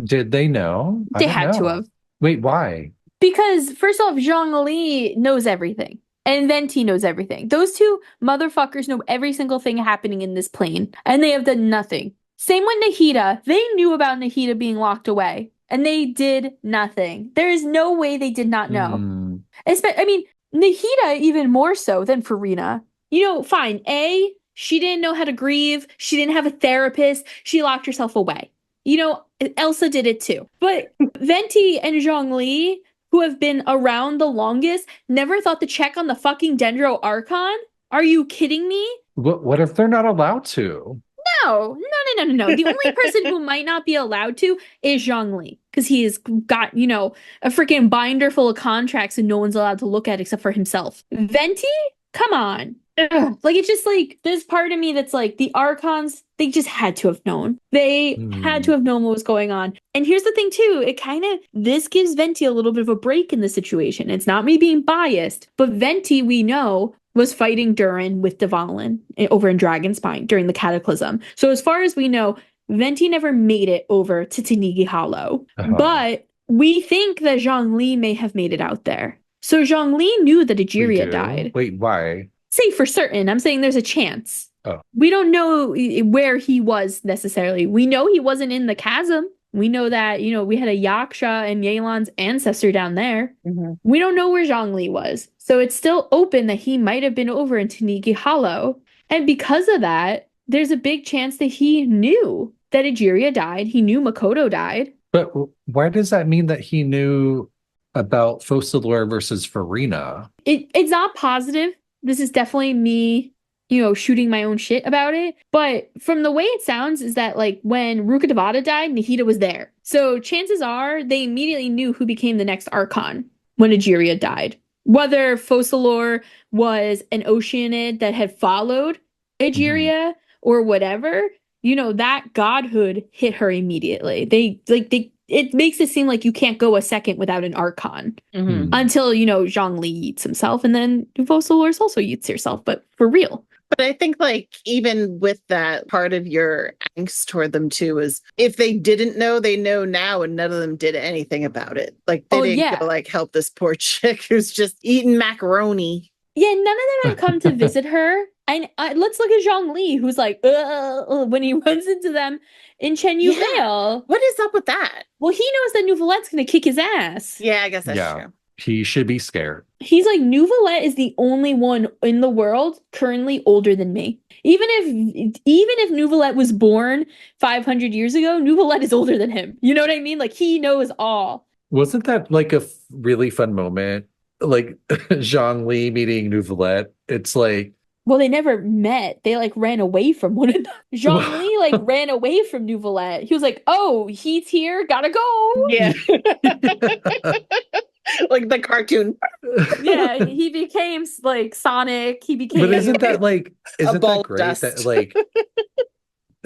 Did they know? They had to have. Wait, why? Because, first off, Zhongli knows everything. And Venti knows everything. Those two motherfuckers know every single thing happening in this plane. And they have done nothing. Same with Nahida. They knew about Nahida being locked away. And they did nothing. There is no way they did not know. Nahida even more so than Furina. Fine. She didn't know how to grieve. She didn't have a therapist. She locked herself away. Elsa did it too. But Venti and Zhongli, who have been around the longest, never thought to check on the fucking Dendro Archon? Are you kidding me? What if they're not allowed to? No. The only person who might not be allowed to is Zhongli. Because he's got, a freaking binder full of contracts and no one's allowed to look at except for himself. Venti? Come on. Ugh. It's just there's part of me that's the archons, they just had to have known. They had to have known what was going on. And here's the thing too, this gives Venti a little bit of a break in the situation. It's not me being biased, but Venti, we know, was fighting Durin with Dvalin over in Dragonspine during the Cataclysm. So as far as we know, Venti never made it over to Tanigi Hollow. But we think that Zhongli may have made it out there. So Zhongli knew that Egeria died. Wait, why? Say for certain. I'm saying there's a chance. Oh. We don't know where he was necessarily. We know he wasn't in the chasm. We know that, we had a Yaksha and Yelan's ancestor down there. Mm-hmm. We don't know where Zhongli was. So it's still open that he might have been over in Tanigi Hollow. And because of that, there's a big chance that he knew that Egeria died. He knew Makoto died. But why does that mean that he knew about Focalor versus Furina? It's not positive. This is definitely me, shooting my own shit about it. But from the way it sounds is that when Rukkhadevata died, Nahida was there. So chances are they immediately knew who became the next Archon when Egeria died. Whether Focalor was an Oceanid that had followed Egeria or whatever, that godhood hit her immediately. It makes it seem like you can't go a second without an Archon until, Zhongli yeets himself, and then Focalor also yeets herself, but for real. But I think even with that, part of your angst toward them too is if they didn't know, they know now, and none of them did anything about it. They didn't go help this poor chick who's just eating macaroni. Yeah, none of them have come to visit her. And let's look at Zhongli, who's when he runs into them in Chenyu Vale. What is up with that? Well, he knows that Neuvillette's going to kick his ass. Yeah, I guess that's true. He should be scared. He's Neuvillette is the only one in the world currently older than me. Even if Neuvillette was born 500 years ago, Neuvillette is older than him. You know what I mean? He knows all. Wasn't that a really fun moment? Zhongli meeting Neuvillette. It's well, they never met. They ran away from one another. Zhongli ran away from Neuvillette. He was "Oh, he's here. Gotta go." Yeah. The cartoon. Yeah, he became Sonic. He became. But isn't that isn't that great dust. that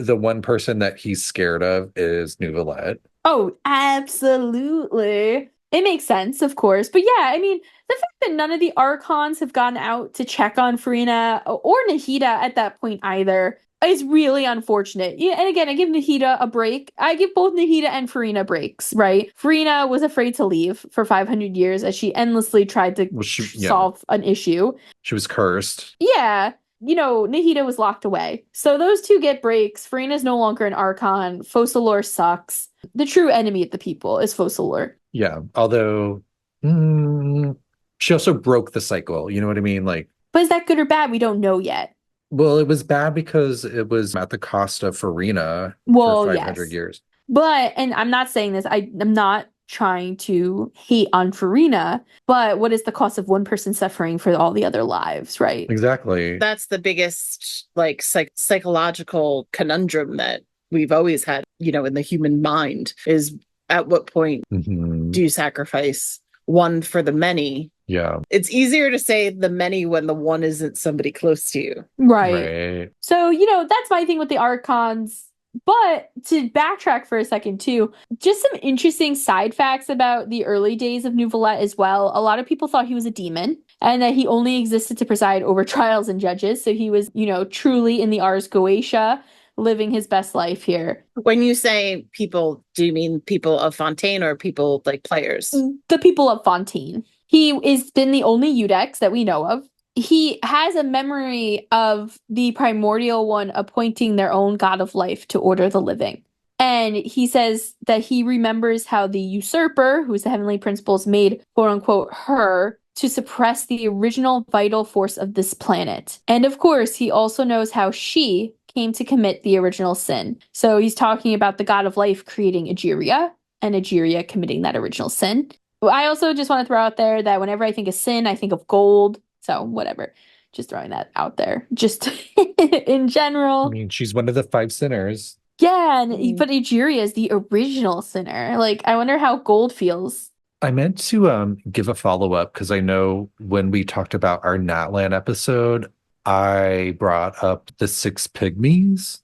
the one person that he's scared of is Neuvillette. Oh, absolutely. It makes sense, of course. But yeah, I mean, the fact that none of the archons have gone out to check on Furina or Nahida at that point either is really unfortunate. Yeah, and again, I give Nahida a break. I give both Nahida and Furina breaks, right? Furina was afraid to leave for 500 years as she endlessly tried to solve an issue. She was cursed. Yeah. Nahida was locked away. So those two get breaks. Furina's no longer an archon. Focalors sucks. The true enemy of the people is Focalor. Yeah, although she also broke the cycle. You know what I mean? Like, but is that good or bad? We don't know yet. Well, it was bad because it was at the cost of Furina for 500 years. But, and I'm not saying this, I'm not trying to hate on Furina, but what is the cost of one person suffering for all the other lives, right? Exactly. That's the biggest, like, psychological conundrum that we've always had, in the human mind, is at what point do you sacrifice one for the many? Yeah. It's easier to say the many when the one isn't somebody close to you. Right. So, that's my thing with the archons. But to backtrack for a second too, just some interesting side facts about the early days of Neuvillette as well. A lot of people thought he was a demon and that he only existed to preside over trials and judges. So he was, truly in the Ars Goetia, living his best life here. When you say people, do you mean people of Fontaine or people like players? The people of Fontaine. He has been the only Iudex that we know of. He has a memory of the Primordial One appointing their own god of life to order the living. And he says that he remembers how the usurper, who's the heavenly principles, made quote unquote her to suppress the original vital force of this planet. And of course, he also knows how she came to commit the original sin. So he's talking about the god of life creating Egeria and Egeria committing that original sin. I also just want to throw out there that whenever I think of sin, I think of gold. So whatever, just throwing that out there, just in general. I mean, she's one of the 5 sinners. Yeah, but Egeria is the original sinner. Like, I wonder how gold feels. I meant to give a follow-up because I know when we talked about our Natlan episode, I brought up the 6 pygmies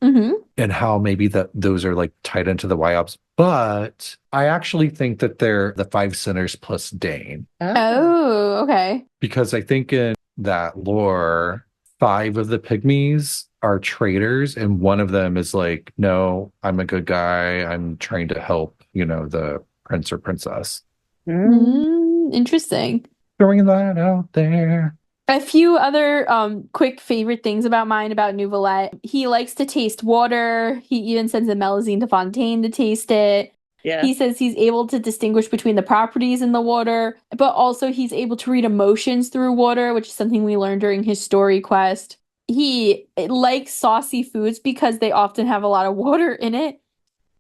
and how maybe those are like tied into the YOPs. But I actually think that they're the 5 sinners plus Dane. Oh, okay. Because I think in that lore, 5 of the pygmies are traitors, and one of them is like, no, I'm a good guy. I'm trying to help, the prince or princess. Interesting. Throwing that out there. A few other quick favorite things about Neuvillette. He likes to taste water. He even sends a Melusine to Fontaine to taste it. Yeah. He says he's able to distinguish between the properties in the water, but also he's able to read emotions through water, which is something we learned during his story quest. He likes saucy foods because they often have a lot of water in it.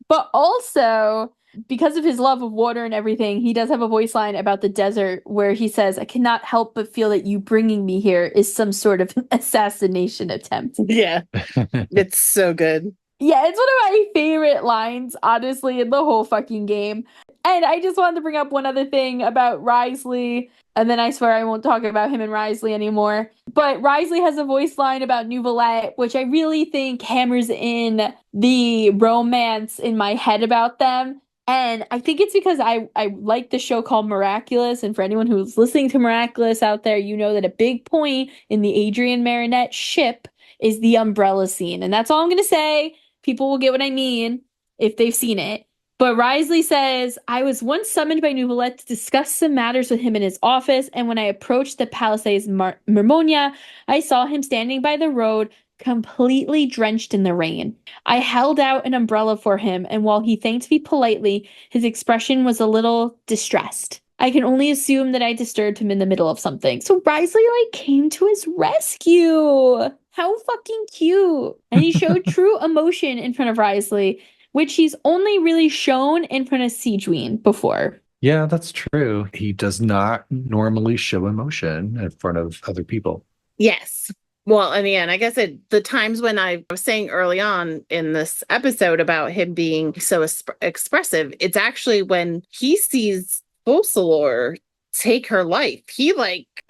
But also, because of his love of water and everything, he does have a voice line about the desert where he says, I cannot help but feel that you bringing me here is some sort of assassination attempt. Yeah. It's so good. Yeah, it's one of my favorite lines, honestly, in the whole fucking game. And I just wanted to bring up one other thing about Wriothesley, and then I swear I won't talk about him and Wriothesley anymore. But Wriothesley has a voice line about Neuvillette, which I really think hammers in the romance in my head about them. And I think it's because I like the show called Miraculous. And for anyone who's listening to Miraculous out there, you know that a big point in the Adrian Marinette ship is the umbrella scene. And that's all I'm going to say. People will get what I mean if they've seen it. But Wriothesley says, I was once summoned by Neuvillette to discuss some matters with him in his office. And when I approached the Palisades Mermonia, I saw him standing by the road, completely drenched in the rain. I held out an umbrella for him, and while he thanked me politely, his expression was a little distressed. I can only assume that I disturbed him in the middle of something. So Wriothesley, came to his rescue. How fucking cute. And he showed true emotion in front of Wriothesley, which he's only really shown in front of Sigewinne before. Yeah, that's true. He does not normally show emotion in front of other people. Yes. Well, and again, I guess the times when I was saying early on in this episode about him being so expressive, it's actually when he sees Focalor take her life. He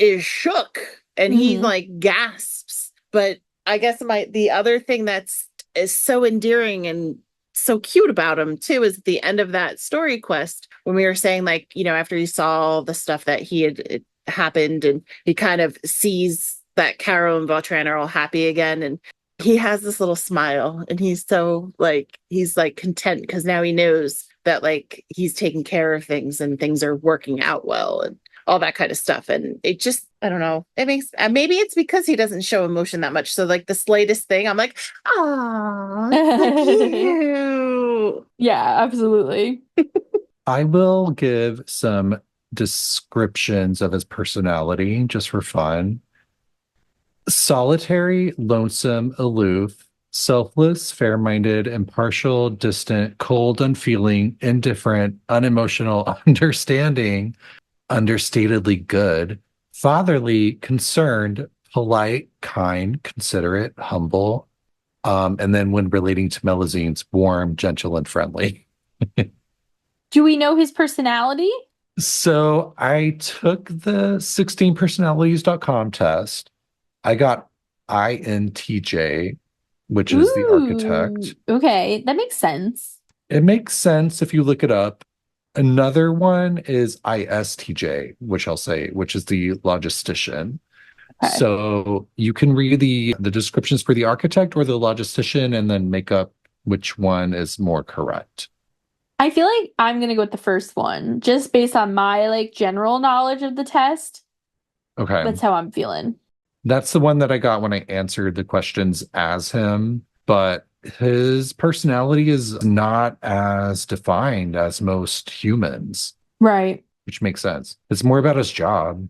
is shook and he gasps. But I guess the other thing that's is so endearing and so cute about him too is at the end of that story quest when we were saying, like, you know, after he saw all the stuff that he had it happened, and he kind of sees that Caro and Vautran are all happy again, and he has this little smile, and he's like content because now he knows that like he's taking care of things and things are working out well and all that kind of stuff. And it just, I don't know, it makes, maybe it's because he doesn't show emotion that much. So like the slightest thing, I'm like, oh, cute. Yeah, absolutely. I will give some descriptions of his personality just for fun. Solitary, lonesome, aloof, selfless, fair-minded, impartial, distant, cold, unfeeling, indifferent, unemotional, understanding, understatedly good, fatherly, concerned, polite, kind, considerate, humble, and then when relating to Melusines, warm, gentle, and friendly. Do we know his personality? So I took the 16personalities.com test. I got INTJ, which is the architect. Okay, that makes sense. It makes sense if you look it up. Another one is ISTJ, which I'll say, which is the logistician. Okay. So you can read the descriptions for the architect or the logistician and then make up which one is more correct. I feel like I'm going to go with the first one, just based on my like general knowledge of the test. Okay. That's how I'm feeling. That's the one that I got when I answered the questions as him, but his personality is not as defined as most humans. Right. Which makes sense. It's more about his job.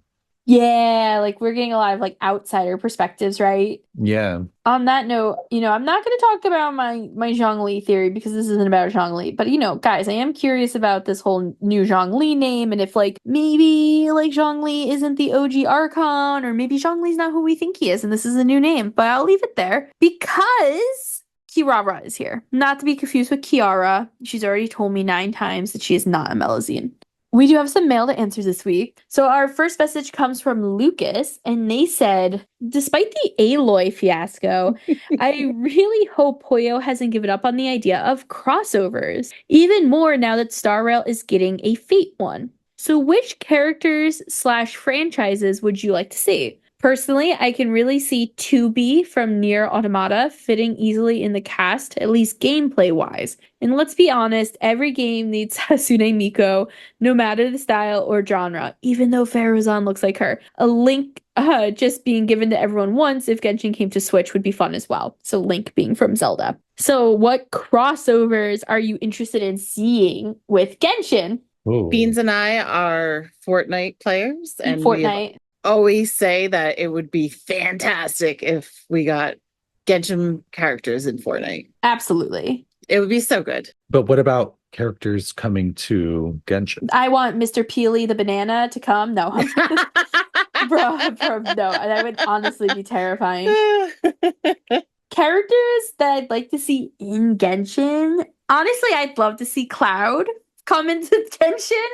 Yeah, like we're getting a lot of like outsider perspectives, right? Yeah. On that note, you know, I'm not going to talk about my Zhongli theory because this isn't about Zhongli. But, you know, guys, I am curious about this whole new Zhongli name and if like maybe like Zhongli isn't the OG archon or maybe Zhongli's not who we think he is and this is a new name. But I'll leave it there because Kiara is here. Not to be confused with Kiara. She's already told me 9 times that she is not a Melusine. We do have some mail to answer this week. So our first message comes from Lucas, and they said, despite the Aloy fiasco, I really hope Hoyo hasn't given up on the idea of crossovers, even more now that Star Rail is getting a Fate one. So which characters/franchises would you like to see? Personally, I can really see 2B from Nier Automata fitting easily in the cast, at least gameplay-wise. And let's be honest, every game needs Hasune Miko, no matter the style or genre, even though Faruzan looks like her. A Link just being given to everyone once if Genshin came to Switch would be fun as well. So Link being from Zelda. So what crossovers are you interested in seeing with Genshin? Ooh. Feens and I are Fortnite players, and Fortnite. always say that it would be fantastic if we got Genshin characters in Fortnite. Absolutely. It would be so good. But what about characters coming to Genshin? I want Mr. Peely the banana to come. No. bro, no. That would honestly be terrifying. Characters that I'd like to see in Genshin. Honestly, I'd love to see Cloud come into Genshin.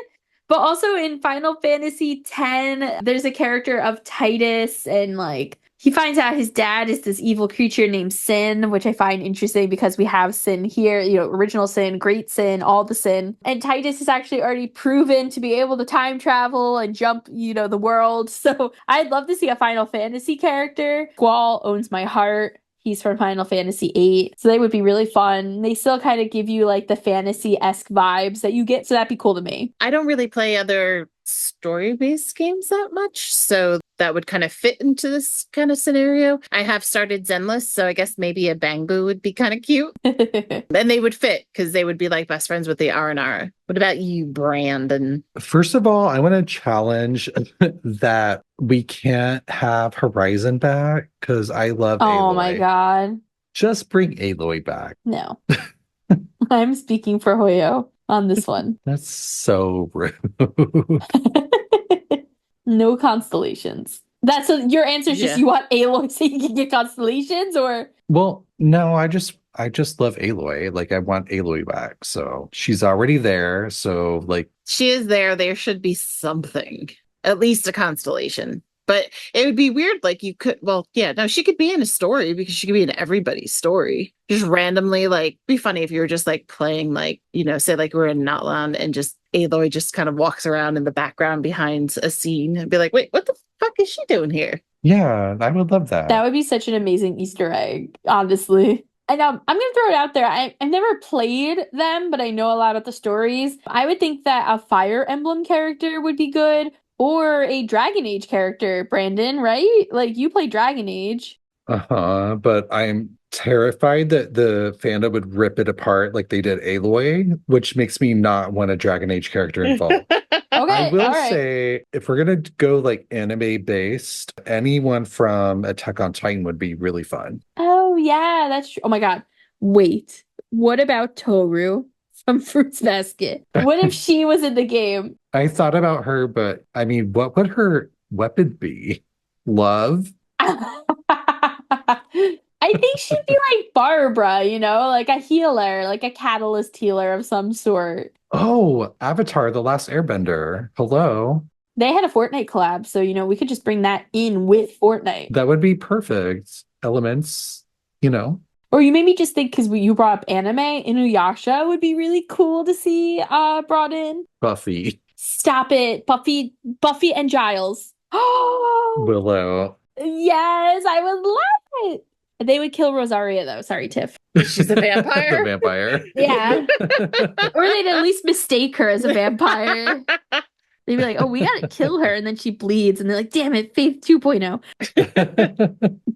But also in Final Fantasy X, there's a character of Titus, and like he finds out his dad is this evil creature named Sin, which I find interesting because we have Sin here, you know, original Sin, great Sin, all the Sin. And Titus is actually already proven to be able to time travel and jump, you know, the world. So I'd love to see a Final Fantasy character. Squall owns my heart. He's from Final Fantasy VIII. So they would be really fun. They still kind of give you like the fantasy-esque vibes that you get. So that'd be cool to me. I don't really play other story-based games that much, so that would kind of fit into this kind of scenario. I have started Zenless, so I guess maybe a Bangbu would be kind of cute. And they would fit because they would be like best friends with the Aranara. What about you, Brandon? First of all, I want to challenge that we can't have Horizon back because I love Aloy. Oh my god. Just bring Aloy back. No. I'm speaking for Hoyo on this one. That's so rude. No constellations. That's your answer is just you want Aloy so you can get constellations, or? Well, no, I just love Aloy. Like I want Aloy back. So she's already there. So like she is there. There should be something. At least a constellation. But it would be weird. Like you could, well, yeah, no, she could be in a story because she could be in everybody's story. Just randomly, like, be funny if you were just like playing, like, say like we're in Natlan and just Aloy just kind of walks around in the background behind a scene and be like, wait, what the fuck is she doing here? Yeah, I would love that. That would be such an amazing Easter egg, honestly. And I'm going to throw it out there. I've never played them, but I know a lot about the stories. I would think that a Fire Emblem character would be good, or a Dragon Age character, Brandon, right? Like, you play Dragon Age. But I'm terrified that the fandom would rip it apart like they did Aloy, which makes me not want a Dragon Age character involved. Okay, I will all right. say, if we're gonna go like anime based, anyone from Attack on Titan would be really fun. Oh, yeah, that's true. Oh my God. Wait, what about Toru from Fruits Basket? What if she was in the game? I thought about her, but I mean, what would her weapon be? Love? I think she'd be like Barbara, like a healer, like a catalyst healer of some sort. Oh, Avatar, The Last Airbender. Hello. They had a Fortnite collab, so we could just bring that in with Fortnite. That would be perfect. Elements, Or you made me just think, because you brought up anime, Inuyasha would be really cool to see brought in. Buffy. Stop it. Buffy and Giles. Willow. Yes, I would love it. They would kill Rosaria, though. Sorry, Tiff. She's a vampire. The vampire. Yeah. Or they'd at least mistake her as a vampire. They'd be like, oh, we gotta kill her. And then she bleeds. And they're like, damn it, Faith 2.0.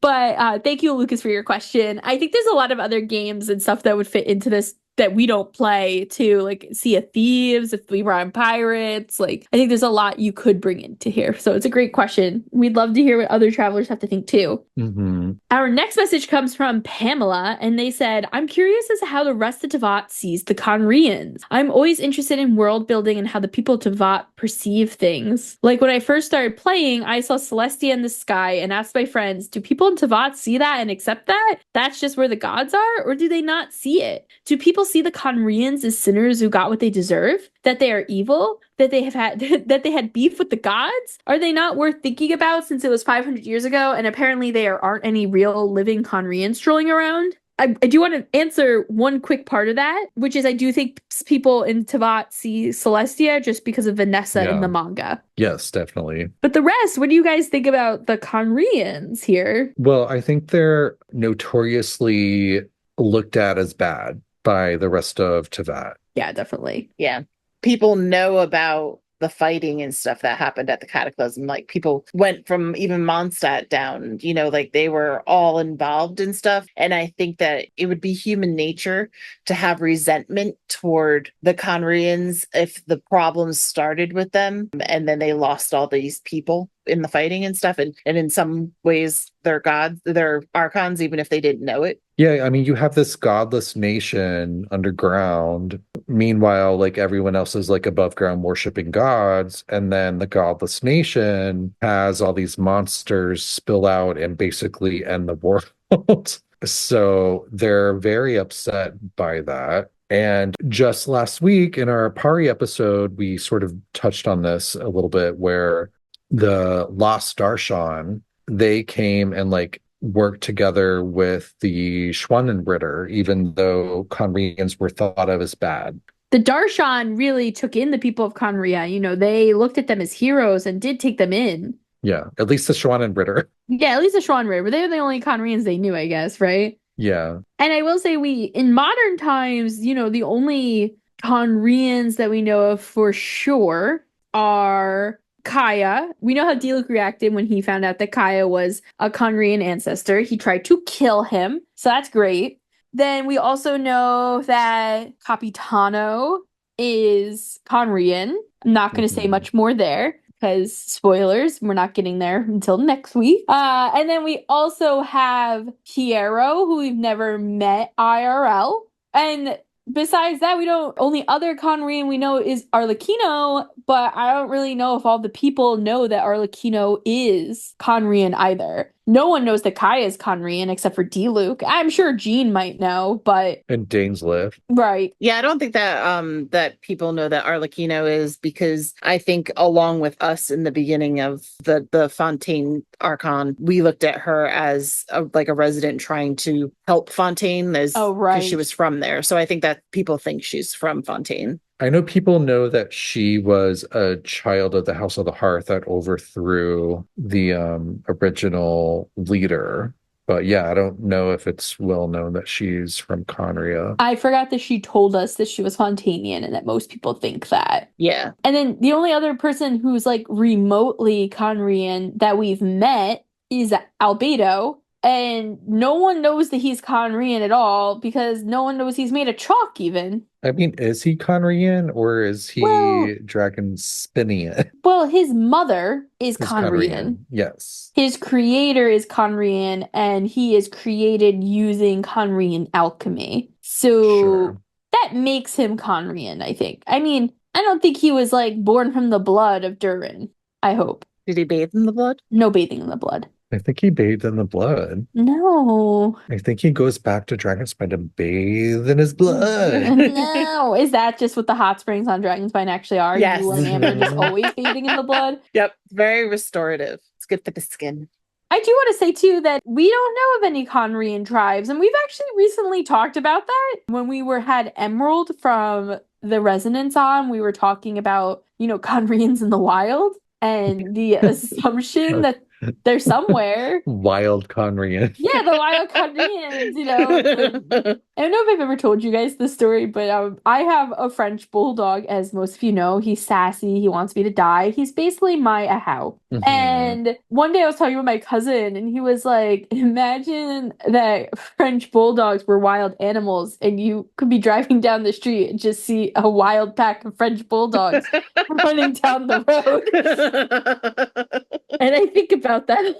But thank you, Lucas, for your question. I think there's a lot of other games and stuff that would fit into this that we don't play too, like Sea of Thieves, if we were on Pirates. Like, I think there's a lot you could bring into here. So it's a great question. We'd love to hear what other travelers have to think too. Mm-hmm. Our next message comes from Pamela, and they said, I'm curious as to how the rest of Teyvat sees the Conrians. I'm always interested in world building and how the people of Teyvat perceive things. Like when I first started playing, I saw Celestia in the sky and asked my friends, do people in Teyvat see that and accept that? That's just where the gods are? Or do they not see it? Do people see the Conrians as sinners who got what they deserve? That they are evil? That they have had that they had beef with the gods? Are they not worth thinking about since it was 500 years ago and apparently there aren't any real living Conrians strolling around? I do want to answer one quick part of that, which is I do think people in Teyvat see Celestia just because of Vanessa in the manga. Yes, definitely. But the rest, what do you guys think about the Conrians here? Well, I think they're notoriously looked at as bad by the rest of Teyvat. Yeah, definitely. Yeah. People know about the fighting and stuff that happened at the Cataclysm. Like people went from even Mondstadt down, like they were all involved in stuff. And I think that it would be human nature to have resentment toward the Conrians if the problems started with them and then they lost all these people in the fighting and stuff. And in some ways, they're gods, they're archons, even if they didn't know it. Yeah, I mean, you have this godless nation underground. Meanwhile, like everyone else is like above ground worshiping gods. And then the godless nation has all these monsters spill out and basically end the world. So they're very upset by that. And just last week in our Pari episode, we sort of touched on this a little bit where the Lost Darshan, they came and like worked together with the Schwanenritter, even though Conrians were thought of as bad. The Darshan really took in the people of Conria. They looked at them as heroes and did take them in. Yeah, at least the Schwanenritter. Yeah, at least the Schwanenritter. They're the only Conrians they knew, I guess, right? Yeah. And I will say in modern times, the only Conrians that we know of for sure are Kaya. We know how Diluc reacted when he found out that Kaya was a Conrian ancestor. He tried to kill him, so that's great. Then we also know that Capitano is Conrian. I'm not going to say much more there because spoilers, we're not getting there until next week. And then we also have Piero, who we've never met IRL. And besides that, only other Conrian we know is Arlecchino, but I don't really know if all the people know that Arlecchino is Conrian either. no one knows that Kaya is Conrian except for D-Luke. I'm sure Jean might know, but And Dane's live. right. Yeah, I don't think that that people know that Arlecchino is, because I think along with us in the beginning of the Fontaine Archon, we looked at her as like a resident trying to help Fontaine as because she was from there. So I think that people think she's from Fontaine. I know people know that she was a child of the House of the Hearth that overthrew the original leader. But yeah, I don't know if it's well known that she's from Conria. I forgot that she told us that she was Fontanian and that most people think that. Yeah. And then the only other person who's like remotely Conrian that we've met is Albedo. And no one knows that he's Conrian at all because no one knows he's made of chalk even. I mean, is he Conrian or is he Dragon Spinian? Well, his mother is Conrian. Yes. His creator is Conrian, and he is created using Conrian alchemy. So that makes him Conrian, I think. I mean, I don't think he was like born from the blood of Durin. I hope. Did he bathe in the blood? No bathing in the blood. I think he bathed in the blood. No. I think he goes back to Dragonspine to bathe in his blood. No. Is that just what the hot springs on Dragonspine actually are? Yes. You and Amber just always bathing in the blood? Yep. Very restorative. It's good for the skin. I do want to say, too, that we don't know of any Conrian tribes, and we've actually recently talked about that. When we had Emerald from the Resonance on, we were talking about, Conrians in the wild, and the assumption that they're somewhere. Wild Conrian. Yeah, the wild Conrians, I don't know if I've ever told you guys this story, but I have a French bulldog, as most of you know. He's sassy. He wants me to die. He's basically my Ahau. Mm-hmm. And one day I was talking with my cousin, and he was like, imagine that French bulldogs were wild animals, and you could be driving down the street and just see a wild pack of French bulldogs running down the road. And I think about that.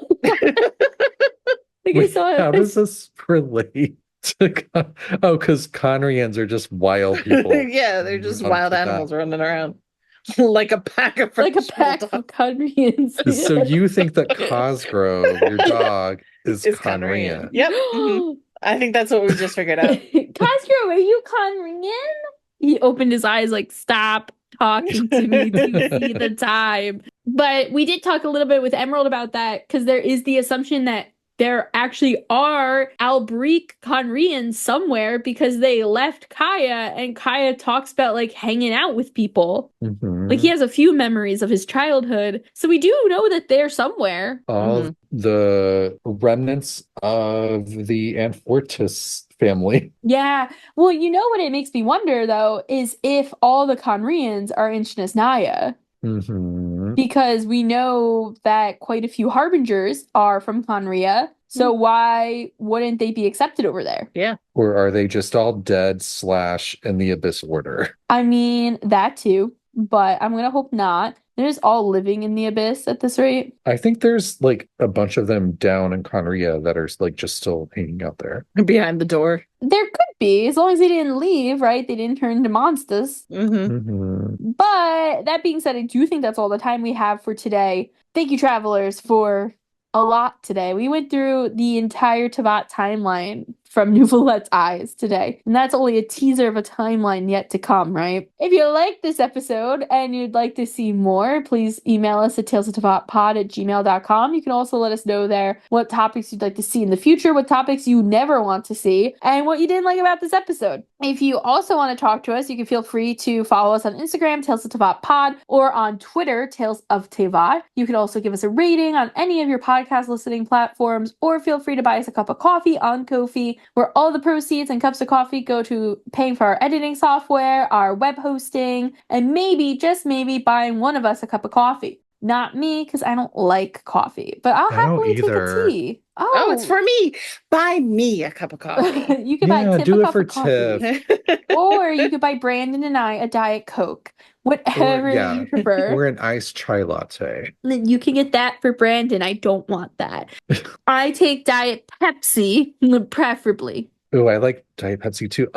Wait, how does this relate? Because Conrians are just wild people. Yeah, they're just wild animals running around. Like a pack of French of Conrians. So you think that Cosgrove, your dog, is Conrian? Yep. Mm-hmm. I think that's what we just figured out. Cosgrove, are you Conrian? He opened his eyes like, stop talking to me. Do you see the time? But we did talk a little bit with Emerald about that, because there is the assumption that there actually are Albrique Conrians somewhere, because they left Kaya, and Kaya talks about like hanging out with people. Mm-hmm. Like he has a few memories of his childhood. So we do know that they're somewhere. All the remnants of the Anfortis family. Yeah. Well, you know what it makes me wonder, though, is if all the Conrians are in Shnezhnaya. Mm-hmm. Because we know that quite a few Harbingers are from Conria. So why wouldn't they be accepted over there? Yeah. Or are they just all dead / in the Abyss Order? I mean, that too. But I'm going to hope not. They're just all living in the Abyss at this rate. I think there's like a bunch of them down in Conria that are like just still hanging out there. Behind the door. There could be, as long as they didn't leave, right? They didn't turn into monsters. Mm-hmm. But that being said, I do think that's all the time we have for today. Thank you, travelers, for a lot today. We went through the entire Teyvat timeline from Neuvillette's eyes today. And that's only a teaser of a timeline yet to come, right? If you like this episode and you'd like to see more, please email us at talesoftevatpod@gmail.com. You can also let us know there what topics you'd like to see in the future, what topics you never want to see, and what you didn't like about this episode. If you also want to talk to us, you can feel free to follow us on Instagram, Tales of Teyvat Pod, or on Twitter, Tales of Teyvat. You can also give us a rating on any of your podcast listening platforms, or feel free to buy us a cup of coffee on Ko-fi, where all the proceeds and cups of coffee go to paying for our editing software, our web hosting, and maybe, just maybe, buying one of us a cup of coffee. Not me, because I don't like coffee, but I'll happily take a tea. Oh, it's for me. Buy me a cup of coffee. You can buy Tiff a cup of coffee. Tiff. Or you could buy Brandon and I a Diet Coke. Whatever you prefer. Or an iced chai latte. You can get that for Brandon. I don't want that. I take Diet Pepsi, preferably. Oh, I like Diet Pepsi too.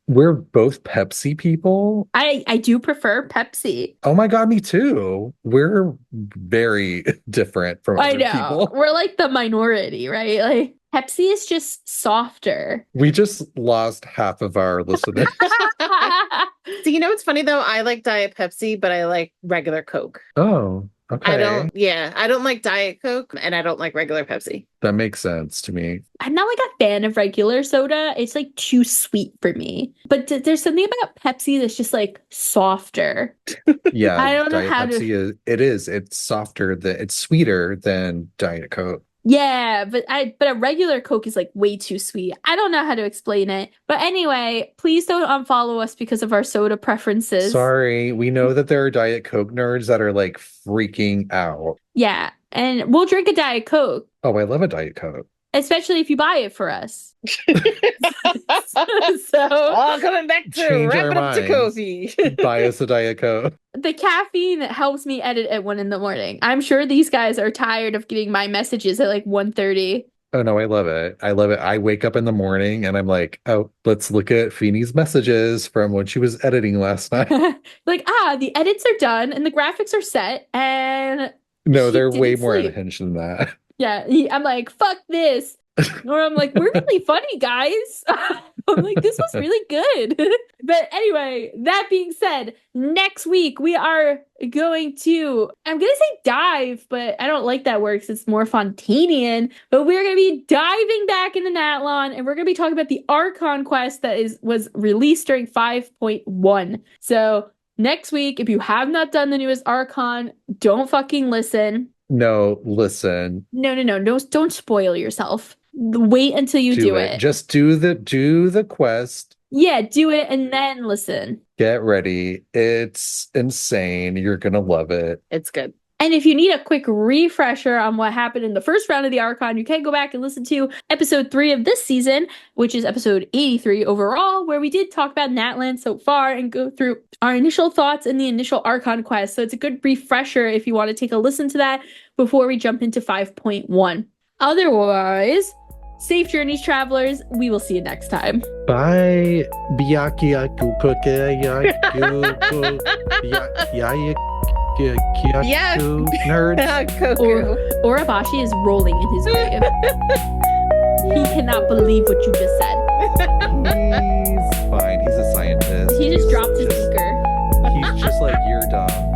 We're both Pepsi people. I do prefer Pepsi. Oh my God, me too. We're very different from I other know. people. We're like the minority, right? Like Pepsi is just softer. We just lost half of our listeners. So you know what's funny though? I like Diet Pepsi, but I like regular Coke. Oh, okay. I don't like Diet Coke and I don't like regular Pepsi. That makes sense to me. I'm not like a fan of regular soda. It's like too sweet for me. But there's something about Pepsi that's just like softer. Yeah, I don't know Diet how to- Pepsi it's softer it's sweeter than Diet Coke. Yeah, but a regular Coke is like way too sweet. I don't know how to explain it. But anyway, please don't unfollow us because of our soda preferences. Sorry, we know that there are Diet Coke nerds that are like freaking out. Yeah, and we'll drink a Diet Coke, Oh, I love a Diet Coke. especially if you buy it for us. So Oh, coming back to Change wrap our it up to minds. coffee. Buy us a Diet Coke. the caffeine helps me edit at 1 a.m. I'm sure these guys are tired of getting my messages at like 1:30. Oh no, I love it. I love it. I wake up in the morning and I'm like, oh, let's look at Feenie's messages from when she was editing last night. Like, the edits are done and the graphics are set and No, She they're way didn't more sleep. unhinged than that. yeah, I'm like, fuck this. Or I'm like, we're really funny, guys. I'm like, this was really good. But anyway, that being said, next week we are going to, I'm going to say dive, but I don't like that word because it's more Fontainian. But we're going to be diving back into Natlon and we're going to be talking about the Archon quest that was released during 5.1. So next week, if you have not done the newest Archon, don't fucking listen. No, listen. No, don't spoil yourself. Wait until you do it. Just do the quest. Yeah, do it and then listen. Get ready. It's insane. You're gonna love it. It's good. And if you need a quick refresher on what happened in the first round of the Archon, you can go back and listen to episode 3 of this season, which is episode 83 overall, where we did talk about Natlan so far and go through our initial thoughts in the initial Archon quest. So it's a good refresher if you want to take a listen to that before we jump into 5.1. Otherwise, safe journeys, travelers. We will see you next time. Bye. Yeah. Nerds. Coco. Or Abashi is rolling in his grave. He cannot believe what you just said. He's fine. He's a scientist. He just dropped his beaker. He's just like, you're dumb.